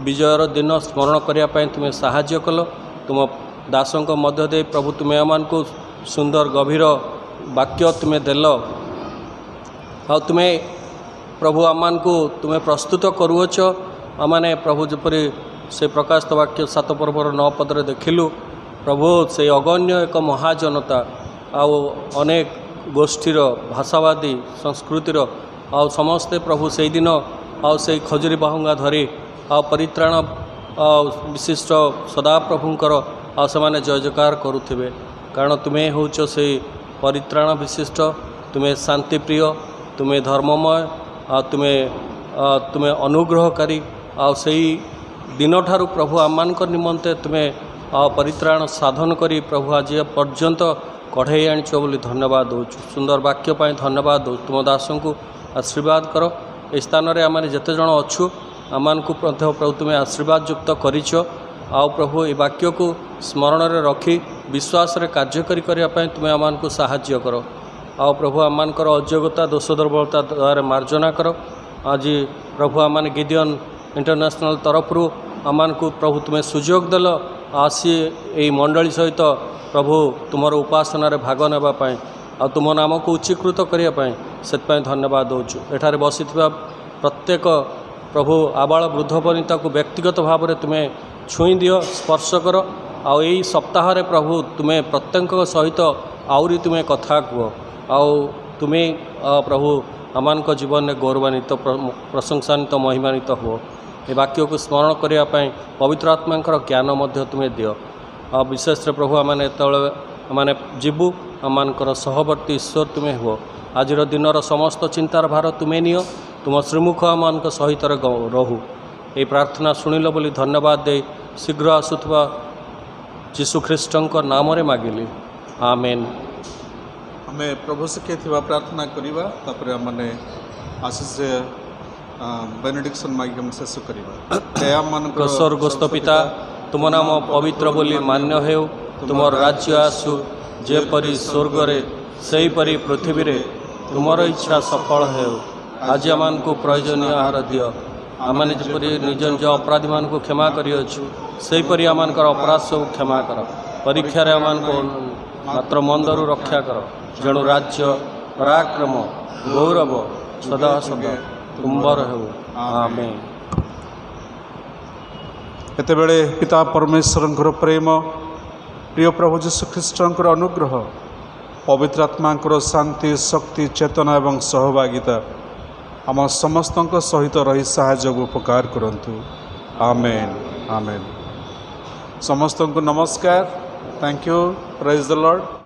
ବିଜୟର ଦିନ ସ୍ମରଣ କରିବା ପାଇଁ ତୁମେ ସାହାଯ୍ୟ କଲ। ତୁମ ଦାସଙ୍କ ମଧ୍ୟ ଦେଇ ପ୍ରଭୁ ତୁମେ ଆମମାନଙ୍କୁ ସୁନ୍ଦର ଗଭୀର ବାକ୍ୟ ତୁମେ ଦେଲ। ଆଉ ତୁମେ ପ୍ରଭୁ ଆମମାନଙ୍କୁ ତୁମେ ପ୍ରସ୍ତୁତ କରୁଅଛ। ଆମମାନେ ପ୍ରଭୁ ଯେପରି ସେ ପ୍ରକାଶିତ ବାକ୍ୟ 7 ପର୍ବର 9 ପଦରେ ଦେଖିଲୁ, ପ୍ରଭୁ ସେଇ ଅଗଣ୍ୟ ଏକ ମହାଜନତା, ଆଉ ଅନେକ ଗୋଷ୍ଠୀର, ଭାଷାବାଦୀ, ସଂସ୍କୃତିର, ଆଉ ସମସ୍ତେ ପ୍ରଭୁ ସେଇଦିନ ଆଉ ସେଇ ଖଜୁରୀ ବାହୁଙ୍ଗା ଧରି ଆଉ ପରିତ୍ରାଣ ବିଶିଷ୍ଟ ସଦାପ୍ରଭୁଙ୍କର ଆଉ ସେମାନେ ଜୟ ଜୟକାର କରୁଥିବେ। କାରଣ ତୁମେ ହେଉଛ ସେଇ ପରିତ୍ରାଣ ବିଶିଷ୍ଟ, ତୁମେ ଶାନ୍ତିପ୍ରିୟ, ତୁମେ ଧର୍ମମୟ, ଆଉ ତୁମେ ଅନୁଗ୍ରହକାରୀ। ଆଉ ସେଇ ଦିନଠାରୁ ପ୍ରଭୁ ଆମମାନଙ୍କ ନିମନ୍ତେ ତୁମେ ପରିତ୍ରାଣ ସାଧନ କରି ପ୍ରଭୁ ଆଜି ପର୍ଯ୍ୟନ୍ତ କଢ଼େଇ ଆଣିଛ ବୋଲି ଧନ୍ୟବାଦ ଦେଉଛୁ। ସୁନ୍ଦର ବାକ୍ୟ ପାଇଁ ଧନ୍ୟବାଦ ଦେଉଛୁ। ତୁମ ଦାସଙ୍କୁ ଆଶୀର୍ବାଦ କର। ଏହି ସ୍ଥାନରେ ଆମେ ଯେତେ ଜଣ ଅଛୁ ଆମମାନଙ୍କୁ ମଧ୍ୟ ପ୍ରଭୁ ତୁମେ ଆଶୀର୍ବାଦ ଯୁକ୍ତ କରିଛ। ଆଉ ପ୍ରଭୁ ଏହି ବାକ୍ୟକୁ ସ୍ମରଣରେ ରଖି ବିଶ୍ୱାସରେ କାର୍ଯ୍ୟକାରୀ କରିବା ପାଇଁ ତୁମେ ଆମମାନଙ୍କୁ ସାହାଯ୍ୟ କର। ଆଉ ପ୍ରଭୁ ଆମମାନଙ୍କର ଅଯୋଗ୍ୟତା, ଦୋଷ ଦୁର୍ବଳତା ଦ୍ୱାରା ମାର୍ଜନା କର। ଆଜି ପ୍ରଭୁ ଆମମାନେ ଗିଦିଅନ୍ ଇଣ୍ଟରନ୍ୟାସନାଲ୍ ତରଫରୁ ଆମମାନଙ୍କୁ ପ୍ରଭୁ ତୁମେ ସୁଯୋଗ ଦେଲ ଆସି ଏହି ମଣ୍ଡଳୀ ସହିତ ପ୍ରଭୁ ତୁମର ଉପାସନାରେ ଭାଗ ନେବା ପାଇଁ, ଆଉ ତୁମ ନାମକୁ ଉଚ୍ଚୀକୃତ କରିବା ପାଇଁ, ସେଥିପାଇଁ ଧନ୍ୟବାଦ ଦେଉଛୁ। ଏଠାରେ ବସିଥିବା ପ୍ରତ୍ୟେକ ପ୍ରଭୁ ଆବାଳ ବୃଦ୍ଧ ବନିତାକୁ ବ୍ୟକ୍ତିଗତ ଭାବରେ ତୁମେ ଛୁଇଁ ଦିଅ, ସ୍ପର୍ଶ କର। ଆଉ ଏହି ସପ୍ତାହରେ ପ୍ରଭୁ ତୁମେ ପ୍ରତ୍ୟେକଙ୍କ ସହିତ ଆହୁରି ତୁମେ କଥା କୁହ। ଆଉ ତୁମେ ପ୍ରଭୁ आमମାନଙ୍କ जीवन में गौरवान्वित प्रशंसान्वित महिमान्वित हुओ। ए वाक्य को स्मरण करने पवित्र आत्मा ज्ञान तुम्हें दियो। आ विशेष प्रभु आने मैंने जीवु आमर सहवर्ती ईश्वर तुम्हें हुओ। आज दिन समस्त चिंतार भार तुम्हें नियो। तुम श्रीमुख आम सहित रहू। ये प्रार्थना शुणिल बोली धन्यवाद दे शीघ्र आसुवा जीशुख्रीष्ट नाम मागिली। आमेन। आम प्रभु शिखे प्रार्थना करवा मैंने आशीष बेनेडिक्शन मागिक हम शेष करवा। स्वर्गस्थ पिता तुम नाम पवित्र बोली मान्य हेउ। तुम राज्य आसु जेपरी स्वर्ग सेहीपरि पृथ्वी रे तुमर इच्छा सफल हेउ। आज आम को प्रयोजनीय आहार दियो। आम जपरी निज निज अपराधी मान को क्षमा करियछु सेहीपरि आमर अपराध सब क्षमा कर। परीक्षा आम को मात्र मंदरु रक्षा कर। जणु राज्य पराक्रम गौरव सदा सदा तुम्बर हेउ। आमेन। एतेबेले पिता परमेश्वर प्रेम प्रिय प्रभु जीशुख्रीष्ट अनुग्रह पवित्र आत्मा शांति शक्ति चेतना एवं सहभागिता आम समस्त सहित रही साहाय्य उपकार करंतु। आमेन आमेन। समस्त को नमस्कार। Thank you. Praise the Lord.